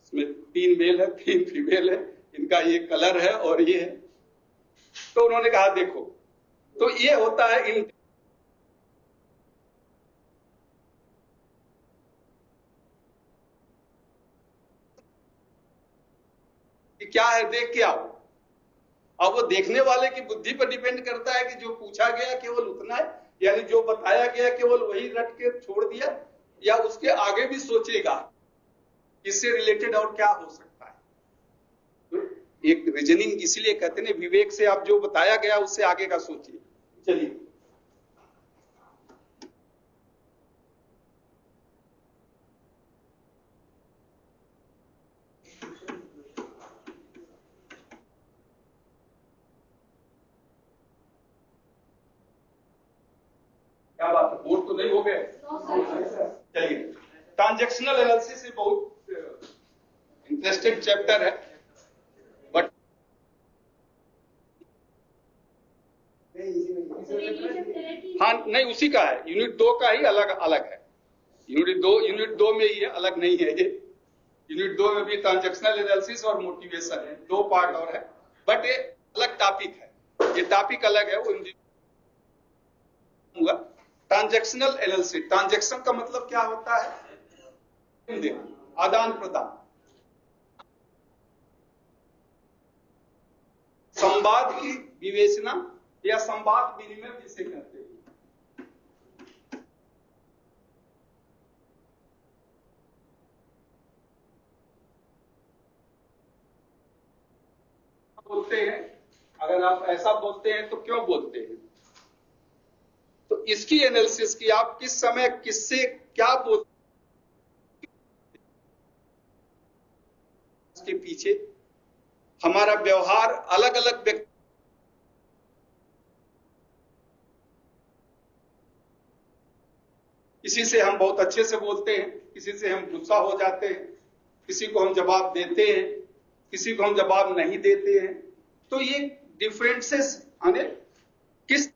Speaker 1: इसमें 3 मेल है 3 फीमेल है, इनका ये कलर है और ये है। तो उन्होंने कहा देखो, तो ये होता है इन क्या है, देख के आओ। अब वो देखने वाले की बुद्धि पर डिपेंड करता है कि जो पूछा गया केवल उतना है, यानी जो बताया गया केवल वही रट के छोड़ दिया, या उसके आगे भी सोचेगा इससे रिलेटेड और क्या हो सकता है। तो एक रीजनिंग इसलिए कहते हैं विवेक से, आप जो बताया गया उससे आगे का सोचिए। चलिए क्या बात है, बोर्ड तो नहीं हो गए? चलिए, ट्रांजैक्शनल एनालिसिस बहुत इंटरेस्टिंग चैप्टर है, बट हाँ नहीं उसी का है, यूनिट 2 का ही अलग अलग है। यूनिट 2 में ही है, अलग नहीं है ये। यूनिट 2 में भी ट्रांजैक्शनल एनालिसिस और मोटिवेशन है, 2 पार्ट और है, बट ये अलग टॉपिक है, ये टॉपिक अलग है। वो ट्रांजैक्शनल एनालिसिस, ट्रांजैक्शन का मतलब क्या होता है? आदान प्रदान, संवाद की विवेचना या संवाद विनिमय जिसे कहते हैं। बोलते हैं, अगर आप ऐसा बोलते हैं तो क्यों बोलते हैं, तो इसकी एनालिसिस की, आप किस समय किससे क्या बोलते के पीछे हमारा व्यवहार अलग अलग व्यक्ति, किसी से हम बहुत अच्छे से बोलते हैं, किसी से हम गुस्सा हो जाते हैं, किसी को हम जवाब देते हैं, किसी को हम जवाब नहीं देते हैं। तो ये डिफरेंसेस आने किस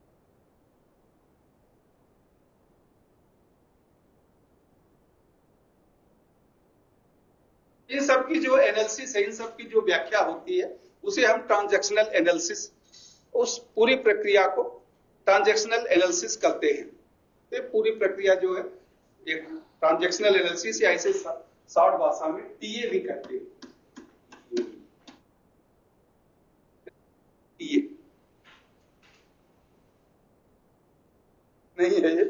Speaker 1: इन सब की जो एनालिसिस है, इन सब की जो व्याख्या होती है, उसे हम ट्रांजैक्शनल एनालिसिस, उस पूरी प्रक्रिया को ट्रांजैक्शनल एनालिसिस करते हैं। तो पूरी प्रक्रिया जो है एक ट्रांजैक्शनल एनालिसिस, या इसे शॉर्ट भाषा में टीए भी कहते हैं। टीए नहीं है ये,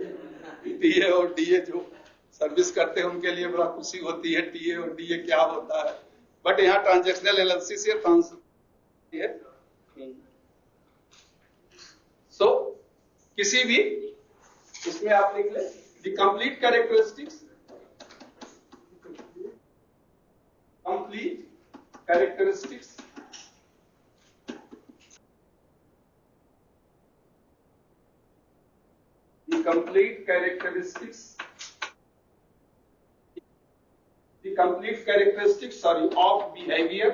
Speaker 1: टीए और डीए जो सर्विस करते हैं उनके लिए बड़ा खुशी होती है, टीए और डीए क्या होता है, बट यहाँ ट्रांजैक्शनल एनालिसिस है। सो किसी भी इसमें आप लिख लें the complete characteristics, complete characteristics complete characteristics of behavior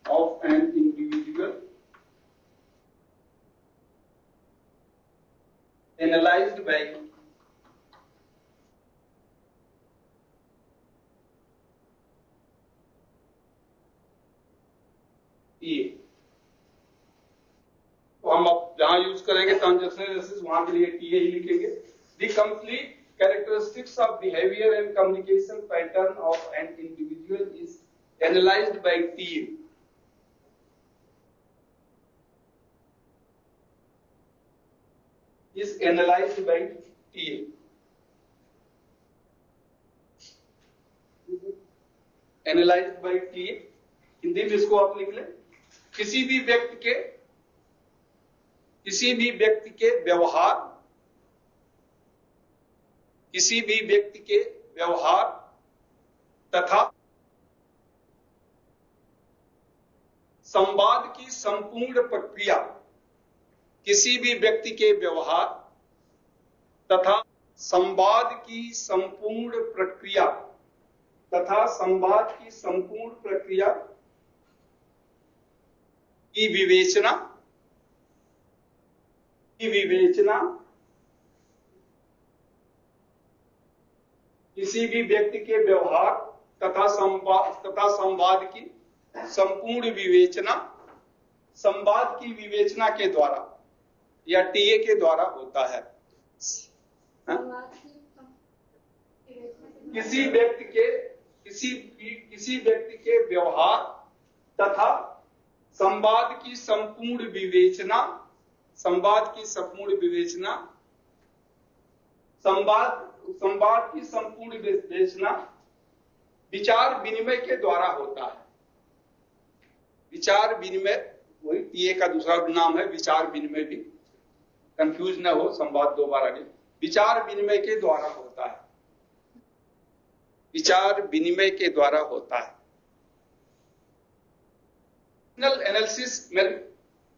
Speaker 1: of an individual analyzed by TA. तो हम अब जहां यूज करेंगे ट्रांजैक्शनल एनालिसिस, वहां के लिए टीए ही लिखेंगे। The complete characteristics of behavior and communication pattern of an individual is analyzed by TA. Is analyzed by TA. Analyzed by TA, Hindi में इसको आप लिख लें, किसी भी व्यक्ति के व्यवहार, किसी भी व्यक्ति के व्यवहार तथा संवाद की संपूर्ण प्रक्रिया, किसी भी व्यक्ति के व्यवहार तथा संवाद की संपूर्ण प्रक्रिया की विवेचना किसी भी व्यक्ति के व्यवहार तथा संवाद की संपूर्ण विवेचना संवाद की विवेचना के द्वारा या टीए के द्वारा होता है। किसी व्यक्ति के व्यवहार तथा संवाद की संपूर्ण विवेचना संवाद की संपूर्ण विवेचना विचार विनिमय के द्वारा होता है। विचार विनिमय वही टीए का दूसरा नाम है, विचार विनिमय भी, कंफ्यूज ना हो, संवाद दो बार आगे। विचार विनिमय के द्वारा होता है, विचार विनिमय के द्वारा होता है। एनालिसिस में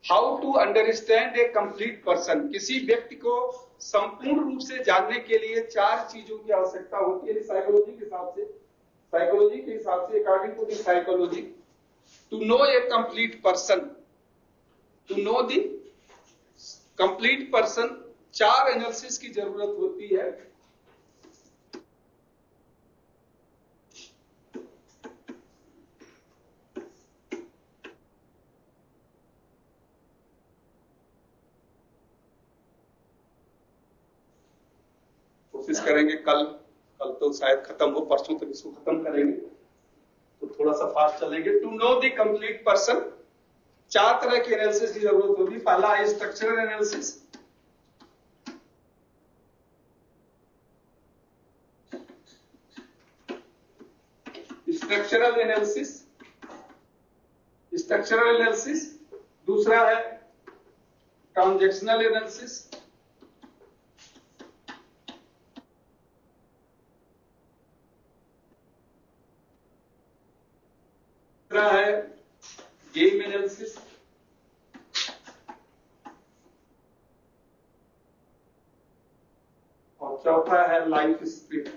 Speaker 1: how to understand a complete person, किसी व्यक्ति को संपूर्ण रूप से जानने के लिए चार चीजों की आवश्यकता होती है साइकोलॉजी के हिसाब से, according to the psychology, to know a complete person, to know the complete person, चार एनालिसिस की जरूरत होती है। कोशिश करेंगे कल तो शायद खत्म हो, परसों तक इसको खत्म करेंगे, तो थोड़ा सा फास्ट चलेंगे। To know the complete person, चार तरह के एनालिसिस की जरूरत होगी। पहला है स्ट्रक्चरल एनालिसिस, स्ट्रक्चरल एनालिसिस, दूसरा है ट्रांजैक्शनल एनालिसिस, तीसरा है गेम एनालिसिस, और चौथा है लाइफ स्क्रिप्ट।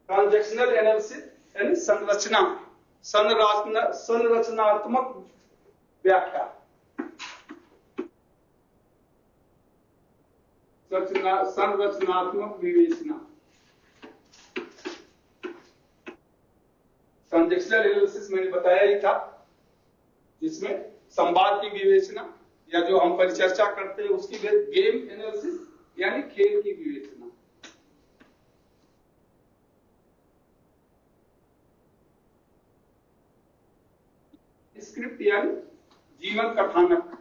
Speaker 1: ट्रांजैक्शनल एनालिसिस यानी संरचनात्मक व्याख्या, संरचनात्मक विवेचना। ट्रांजैक्शनल एनालिसिस मैंने बताया ही था, जिसमें संवाद की विवेचना या जो हम परिचर्चा करते हैं उसकी। गेम एनालिसिस यानी खेल की विवेचना। स्क्रिप्ट यानी जीवन कथानक।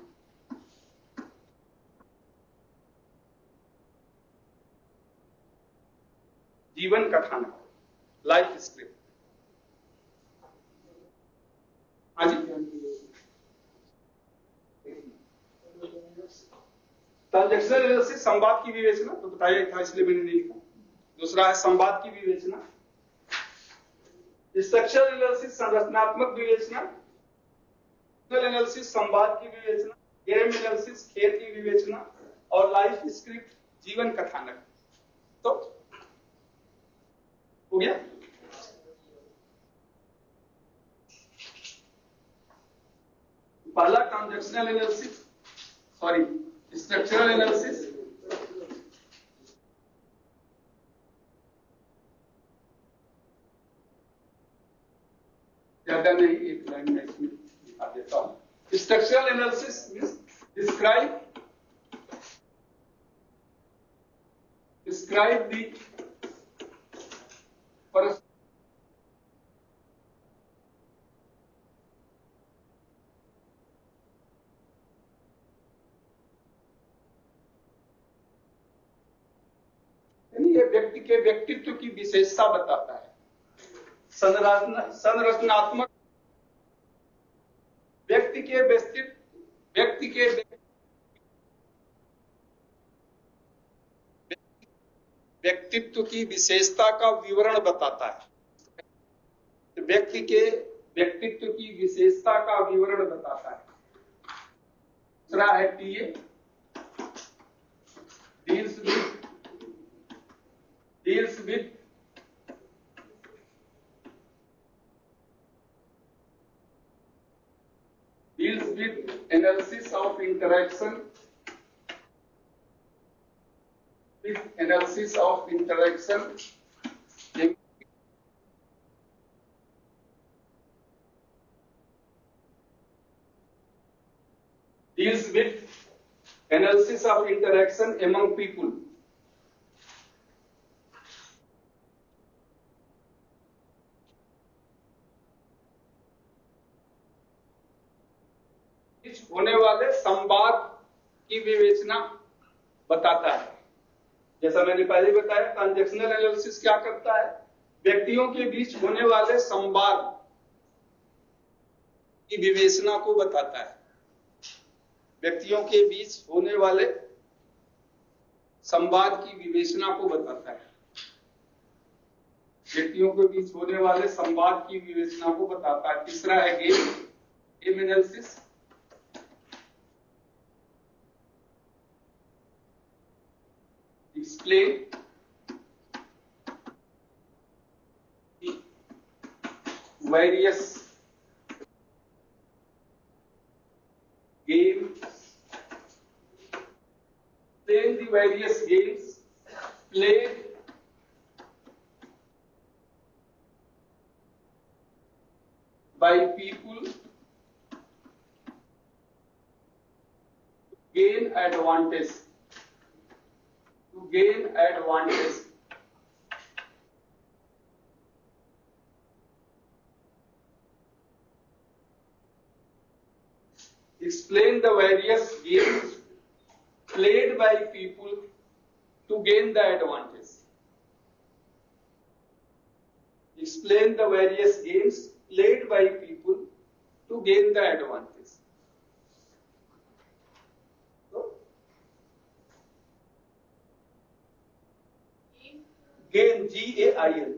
Speaker 1: जीवन कथानक, लाइफ स्क्रिप्ट। हाँ जी, ट्रांजैक्शनल एनालिसिस संवाद की विवेचना तो बताया था, इसलिए मैंने नहीं लिखा। दूसरा है संवाद की विवेचना। स्ट्रक्चरल एनालिसिस संरचनात्मक विवेचना, एनालिसिस संवाद की विवेचना, गेम एनालिसिस खेल की विवेचना, और लाइफ स्क्रिप्ट जीवन कथानक। तो हो गया। पहला transactional analysis, sorry structural analysis, ज्यादा नहीं, एक लाइन में इसमें दिखा देता हूं। Structural analysis means describe the यानी ये व्यक्ति के व्यक्तित्व की विशेषता बताता है। संरचनात्मक व्यक्ति के व्यक्तित्व की विशेषता का विवरण बताता है। व्यक्ति के व्यक्तित्व की विशेषता का विवरण बताता है। दूसरा है TA, deals with analysis of interaction, deals with analysis of interaction among people. होने वाले संवाद की विवेचना बताता है। जैसा मैंने पहले बताया, ट्रांजैक्शनल एनालिसिस क्या करता है? व्यक्तियों के बीच होने वाले संवाद की विवेचना को बताता है। व्यक्तियों के बीच होने वाले संवाद की विवेचना को बताता है। व्यक्तियों के बीच होने वाले संवाद की विवेचना को बताता है। तीसरा है game analysis. Explain various games, explain the various games played by people to gain advantage. To gain advantage. Explain the various games played by people to gain the advantage. Explain the various games played by people to gain the advantage. So, gain, G-A-I-N.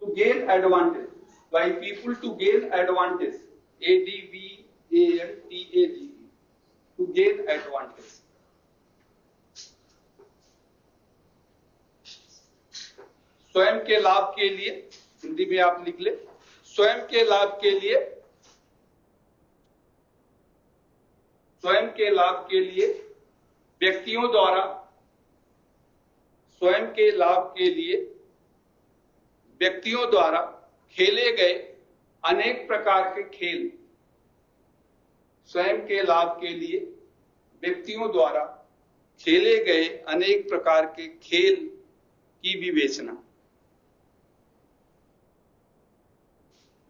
Speaker 1: To gain advantage. By people to gain advantage. A-D-V-A-N-T-A-G-E. To gain advantage. स्वयं के लाभ के लिए, हिंदी में आप लिख ले, स्वयं के लाभ के लिए, स्वयं के लाभ के लिए व्यक्तियों द्वारा, स्वयं के लाभ के लिए व्यक्तियों द्वारा खेले गए अनेक प्रकार के खेल। स्वयं के लाभ के लिए व्यक्तियों द्वारा खेले गए अनेक प्रकार के खेल की विवेचना।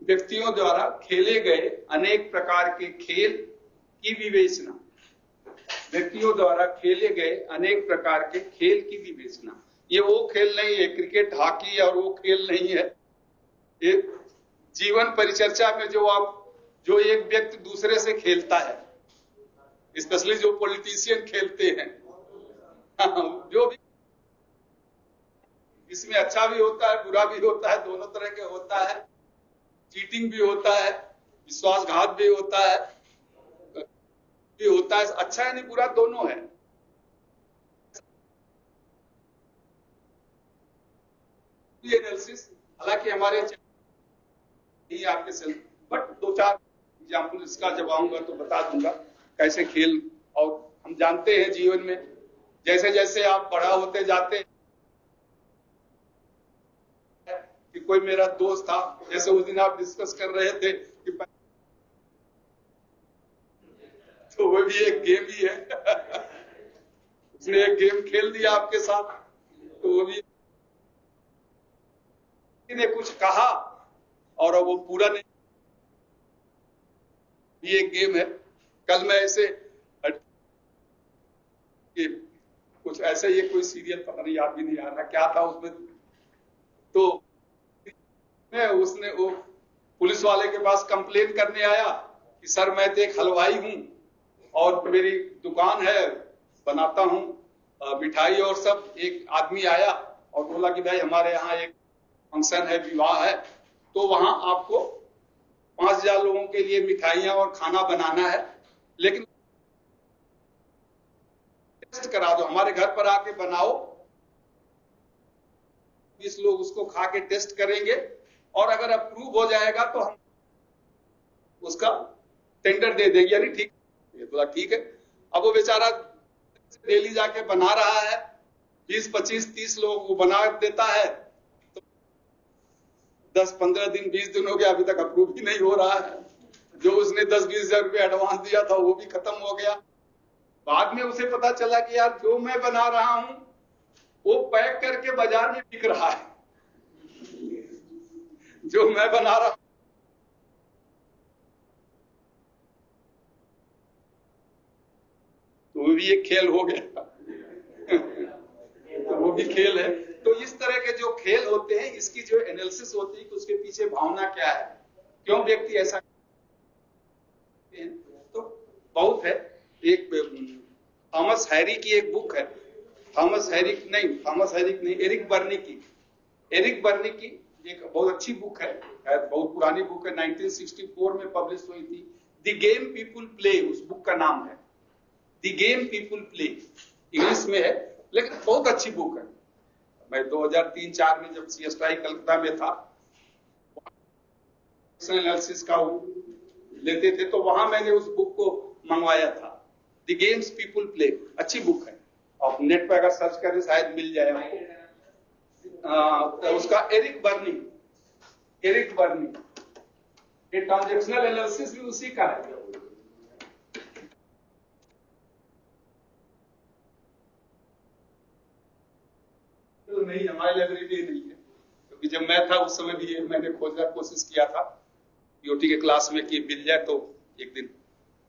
Speaker 1: व्यक्तियों द्वारा खेले गए अनेक प्रकार के खेल की विवेचना। व्यक्तियों द्वारा खेले गए अनेक प्रकार के खेल की विवेचना। ये वो खेल नहीं है, क्रिकेट, हॉकी और वो खेल नहीं है। ये जीवन परिचर्चा में जो एक व्यक्ति दूसरे से खेलता है, स्पेशली जो पॉलिटिशियन खेलते हैं, जो भी, इसमें अच्छा भी होता है, बुरा भी होता है, दोनों तरह के होता है। चीटिंग भी होता है, विश्वासघात भी होता है, अच्छा है नहीं बुरा, दोनों है। एनालिसिस हालांकि हमारे नहीं आपके सेल्फ, बट 2-4 एग्जाम्पल इसका जब आऊंगा तो बता दूंगा कैसे खेल। और हम जानते हैं जीवन में जैसे जैसे आप बड़ा होते जाते हैं, कि कोई मेरा दोस्त था, जैसे उस दिन आप डिस्कस कर रहे थे कि तो वो भी एक गेम ही है। उसने एक गेम खेल दिया आपके साथ, तो वो भी ने कुछ कहा और वो पूरा नहीं, ये एक गेम है। कल मैं ऐसे कुछ ऐसे ही कोई सीरियल, पता नहीं, याद भी नहीं आ रहा क्या था उसमें, तो उसने वो पुलिस वाले के पास कंप्लेन करने आया कि सर मैं तो एक हलवाई हूं और मेरी दुकान है, बनाता हूं मिठाई और सब। एक आदमी आया और बोला कि भाई हमारे यहाँ एक फंक्शन है, विवाह है, तो वहां आपको 5000 लोगों के लिए मिठाइयां और खाना बनाना है, लेकिन टेस्ट करा दो, हमारे घर पर आके बनाओ, 20 लोग उसको खा के टेस्ट करेंगे और अगर अप्रूव हो जाएगा तो हम उसका टेंडर दे देंगे, यानी ठीक। ये बोला ठीक है। अब वो बेचारा डेली जाके बना रहा है, 20, 25, 30 लोग वो बना देता है, तो 10, 15 दिन, 20 दिन हो गया, अभी तक अप्रूव ही नहीं हो रहा है। जो उसने 10-20 हजार रुपये एडवांस दिया था वो भी खत्म हो गया। बाद में उसे पता चला कि यार जो मैं बना रहा हूं वो पैक करके बाजार में बिक रहा है, जो मैं बना रहा हूं। तो वो भी एक खेल हो गया। तो वो भी खेल है। तो इस तरह के जो खेल होते हैं, इसकी जो एनालिसिस होती है कि उसके पीछे भावना क्या है, क्यों व्यक्ति ऐसा, तो बहुत है। एक थॉमस हैरी की एक बुक है, थॉमस हैरी नहीं, एरिक बर्नी की, एरिक बर्नी की एक बहुत अच्छी बुक है, बहुत पुरानी बुक है, 1964 में पब्लिश हुई थी। द गेम पीपुल प्ले उस बुक का नाम है, the game people play, English में है, लेकिन बहुत अच्छी बुक है। मैं 2003-4 में जब CSI कलकत्ता में था, एनालिसिस का लेते थे, तो वहां मैंने उस बुक को मंगवाया था, द गेम्स पीपुल प्ले, अच्छी बुक है, आप नेट पर अगर सर्च करें शायद मिल जाए आपको। उसका एरिक बर्नी, ये ट्रांजैक्शनल एनालिसिस भी उसी का है। तो नहीं, हमारी लाइब्रेरी नहीं है, क्योंकि जब मैं था उस समय भी मैंने खोजने की कोशिश किया था पीओटी के क्लास में कि मिल जाए, तो एक दिन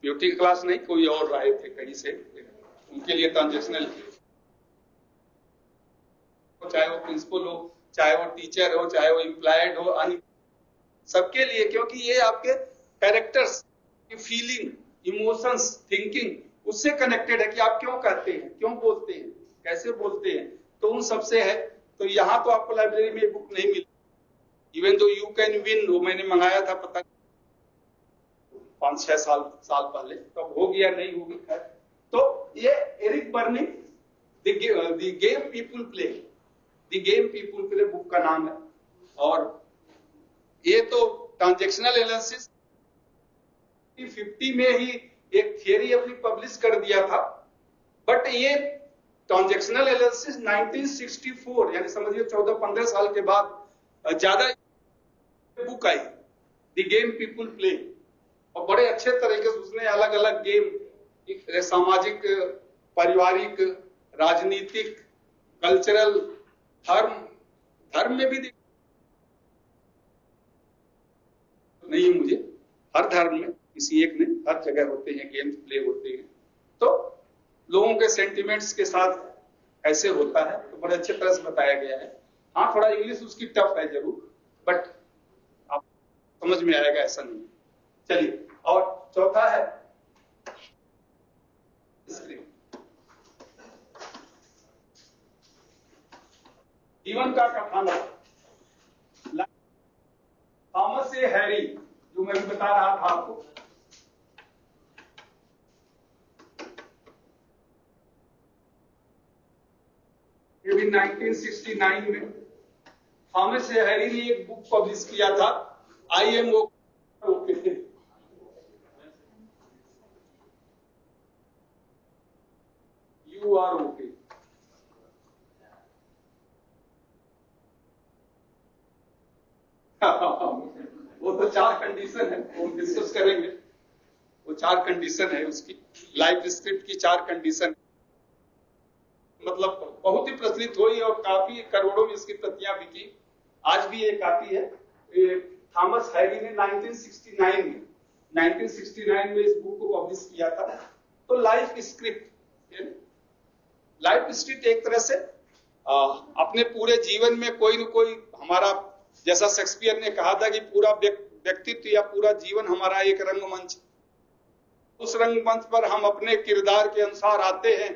Speaker 1: पीओटी की क्लास नहीं, कोई और आए थे कहीं से, उनके लिए ट्रांजैक्शनल, चाहे वो प्रिंसिपल हो, चाहे वो टीचर हो, चाहे वो एम्प्लॉयड हो, सबके लिए, क्योंकि ये आपके कैरेक्टर्स की फीलिंग, इमोशंस, थिंकिंग उससे कनेक्टेड है कि आप क्यों कहते हैं, क्यों बोलते हैं, कैसे बोलते हैं, तो उन सबसे है। तो यहाँ तो आपको लाइब्रेरी में बुक नहीं मिली, even though you can win, वो मैंने मंगाया था पता 5-6 साल पहले, तब हो गया नहीं होगी खैर। तो ये Eric Berne the game people play, the game people play book का नाम है। और ये तो ट्रांजैक्शनल एनालिसिस 50 में ही एक थियरी अपनी पब्लिश कर दिया था, बट ये ट्रांजैक्शनल एनालिसिस 1964 यानी समझिए 14-15 साल के बाद ज्यादा book I, the game people play, और बड़े अच्छे तरीके से उसने अलग अलग गेम, सामाजिक, पारिवारिक, राजनीतिक, कल्चरल, धर्म में भी नहीं है मुझे, हर धर्म में किसी एक में हर जगह होते हैं गेम्स प्ले होते हैं, तो लोगों के सेंटिमेंट्स के साथ ऐसे होता है, तो बड़े अच्छे तरह से बताया गया है। हाँ, थोड़ा इंग्लिश उसकी टफ है जरूर, बट आप समझ में आएगा ऐसा नहीं। चलिए, और चौथा है जीवन का कथानक, थॉमस ए हैरी, जो मैं बता रहा था आपको, ये भी 1969 में थॉमस ए हैरी ने एक बुक पब्लिश किया था, I am okay, you are okay. वो तो 4 कंडीशन है, वो डिस्कस करेंगे, वो 4 कंडीशन है उसकी, लाइफ स्क्रिप्ट की 4 कंडीशन, मतलब बहुत ही प्रचलित हुई और काफी करोड़ों में इसकी प्रतियां बिकी, आज भी ये काफी है। थॉमस हैरी ने 1969 में इस बुक को पब्लिश किया था। तो लाइफ स्क्रिप्ट एक तरह से अपने पूरे जीवन में कोई न कोई, हमारा जैसा शेक्सपियर ने कहा था कि पूरा व्यक्तित्व या पूरा जीवन हमारा एक रंगमंच, उस रंगमंच पर हम अपने किरदार के अनुसार आते हैं।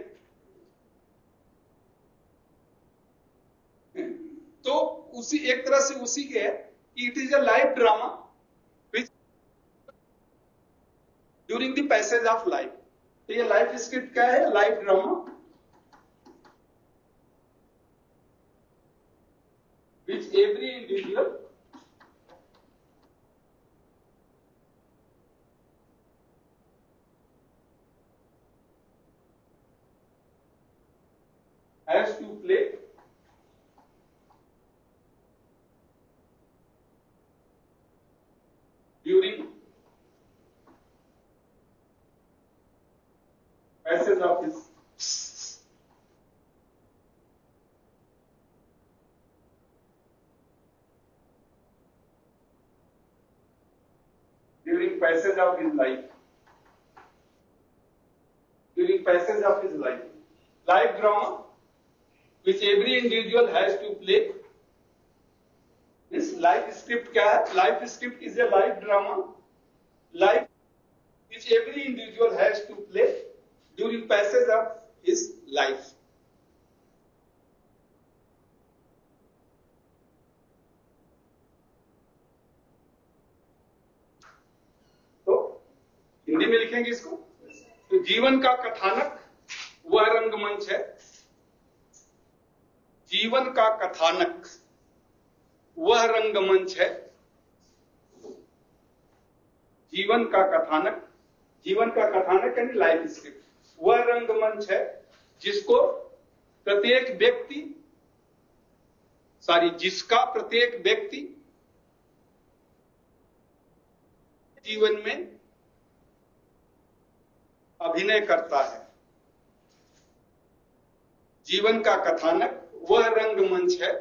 Speaker 1: तो उसी एक तरह से उसी के है कि it is a life drama which during the passage of life. तो ये लाइफ स्क्रिप्ट क्या है? Life drama which every individual has to play during passage of his during passage of his life, during passage of his life, life drama which every individual has to play, means life script क्या है? Life script is a life drama, life which every individual has to play during passage of his life. तो हिंदी में लिखेंगे इसको, तो जीवन का कथानक वह रंगमंच है, जीवन का कथानक वह रंगमंच है, जीवन का कथानक, जीवन का कथानक यानी लाइफ स्क्रिप्ट, वह रंगमंच है जिसको प्रत्येक व्यक्ति जिसका प्रत्येक व्यक्ति जीवन में अभिनय करता है। जीवन का कथानक वह रंगमंच है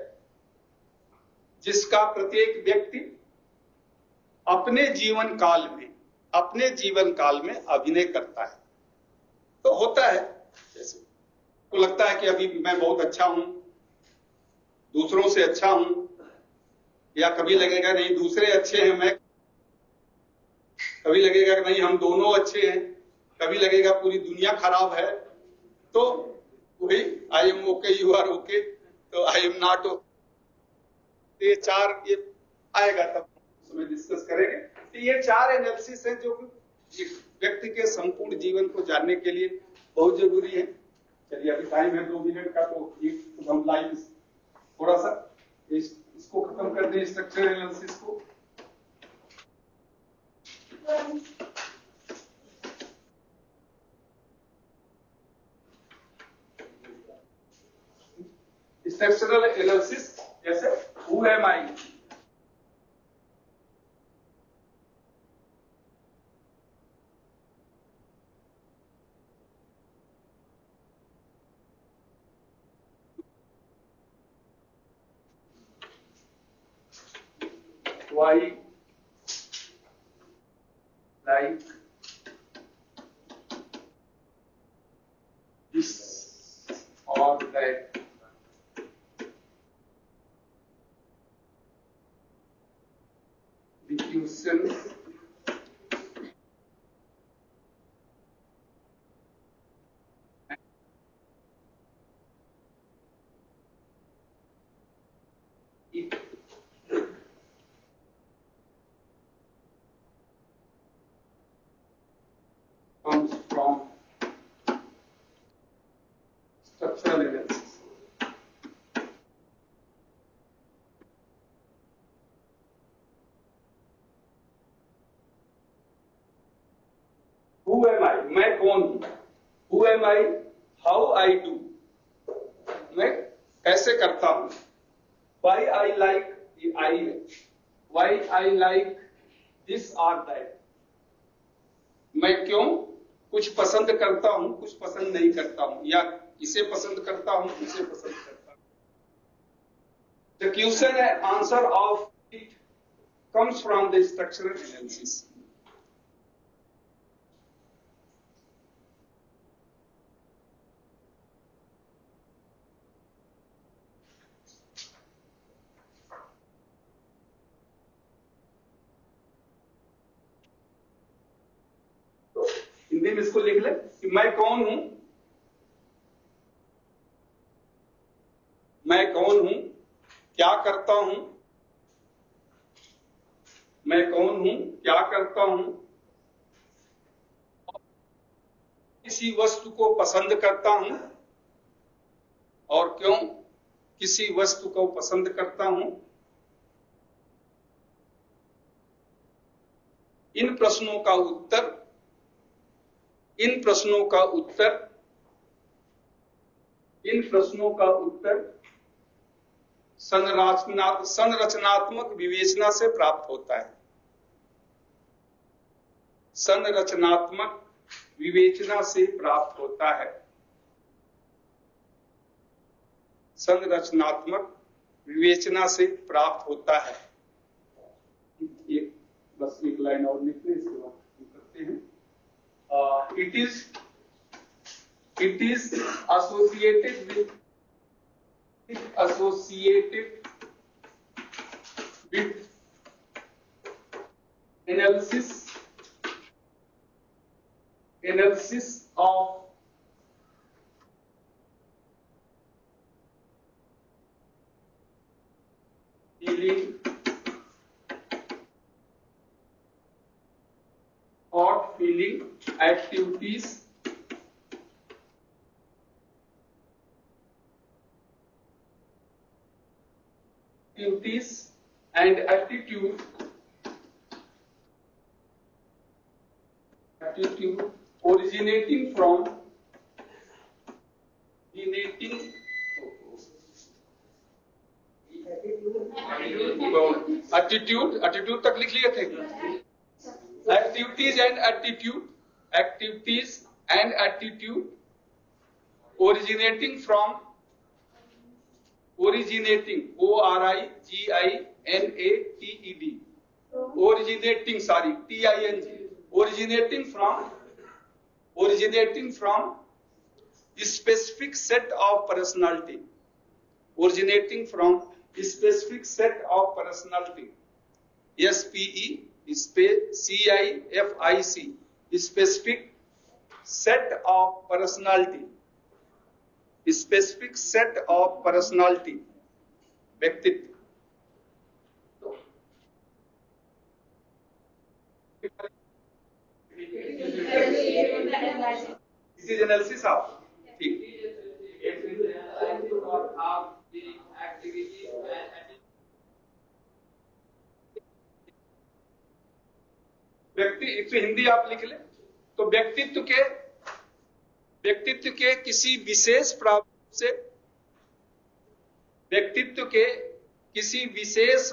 Speaker 1: जिसका प्रत्येक व्यक्ति अपने जीवन काल में अभिनय करता है। तो होता है, जैसे तो लगता है कि अभी मैं बहुत अच्छा हूं, दूसरों से अच्छा हूं, या कभी लगेगा नहीं दूसरे अच्छे हैं, मैं कभी लगेगा कि नहीं हम दोनों अच्छे हैं, कभी लगेगा पूरी दुनिया खराब है। तो वही I am okay, you are okay, तो आई एम नॉट ओके, ये आएगा तब समय डिस्कस करेंगे। तो ये 4 एनालिसिस है जो व्यक्ति के संपूर्ण जीवन को जानने के लिए बहुत जरूरी है। चलिए अभी टाइम है 2 मिनट का, तो एक हम लाइव थोड़ा सा इसको खत्म कर दें, स्ट्रक्चर एनालिसिस को। स्ट्रक्चरल एनालिसिस जैसे who am I, why like this or that, the question comes from structural analysis. Who am I? मैं कौन हूं? Who am I? How I do? मैं कैसे करता हूं? Why I like, ये I है, Why I like this or that? मैं क्यों कुछ पसंद करता हूं, कुछ पसंद नहीं करता हूं, या इसे पसंद करता हूं, इसे पसंद करता हूं। The question and answer of it comes from the structural analysis. Hindi में इसको लिख ले कि मैं कौन हूं, मैं कौन हूं, क्या करता हूं, मैं कौन हूं, क्या करता हूं, किसी वस्तु को पसंद करता हूं और क्यों किसी वस्तु को पसंद करता हूं। इन प्रश्नों का उत्तर संरचनात्मक विवेचना से प्राप्त होता है। संरचनात्मक विवेचना से प्राप्त होता है। संरचनात्मक विवेचना से प्राप्त होता है। बस एक लाइन और लिखते हैं, इसके बाद करते हैं। It is associated with analysis of feeling, thought, feeling, activities, and attitude originating from attitude तक लिख लिए थे। activities and attitude originating originating from specific set of personality, SPE CIFIC, specific set of personality, व्यक्तित्व। This is analysis of ठीक। व्यक्ति, इसमें हिंदी आप लिख ले तो व्यक्तित्व के किसी विशेष प्रारूप से, व्यक्तित्व के किसी विशेष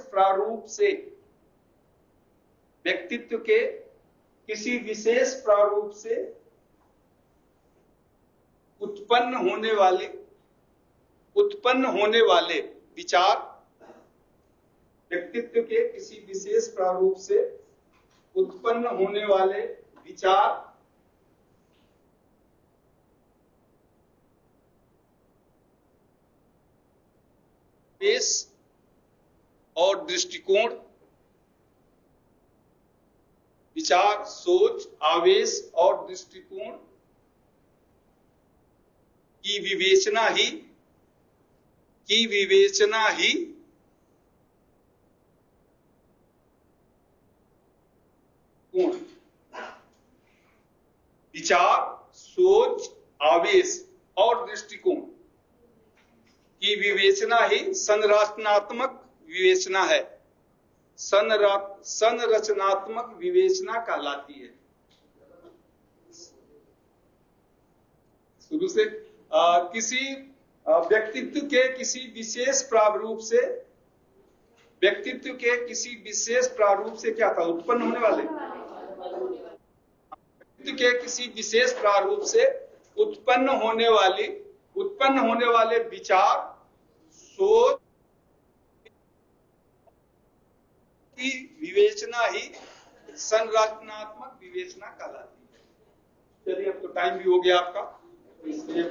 Speaker 1: प्रारूप से उत्पन्न होने वाले विचार, व्यक्तित्व के किसी विशेष प्रारूप से उत्पन्न होने वाले विचार, आवेश और दृष्टिकोण, विचार, सोच, आवेश और दृष्टिकोण की विवेचना ही विचार, सोच, आवेश और दृष्टिकोण की विवेचना ही संरचनात्मक विवेचना है, संरचनात्मक विवेचना कहलाती है। शुरू से किसी व्यक्तित्व के किसी विशेष प्रारूप से, क्या था, उत्पन्न होने वाले, व्यक्तित्व के किसी विशेष प्रारूप से उत्पन्न होने वाले विचार, सोच की विवेचना ही संरचनात्मक विवेचना कहलाती है। चलिए, अब तो टाइम भी हो गया आपका, इसलिए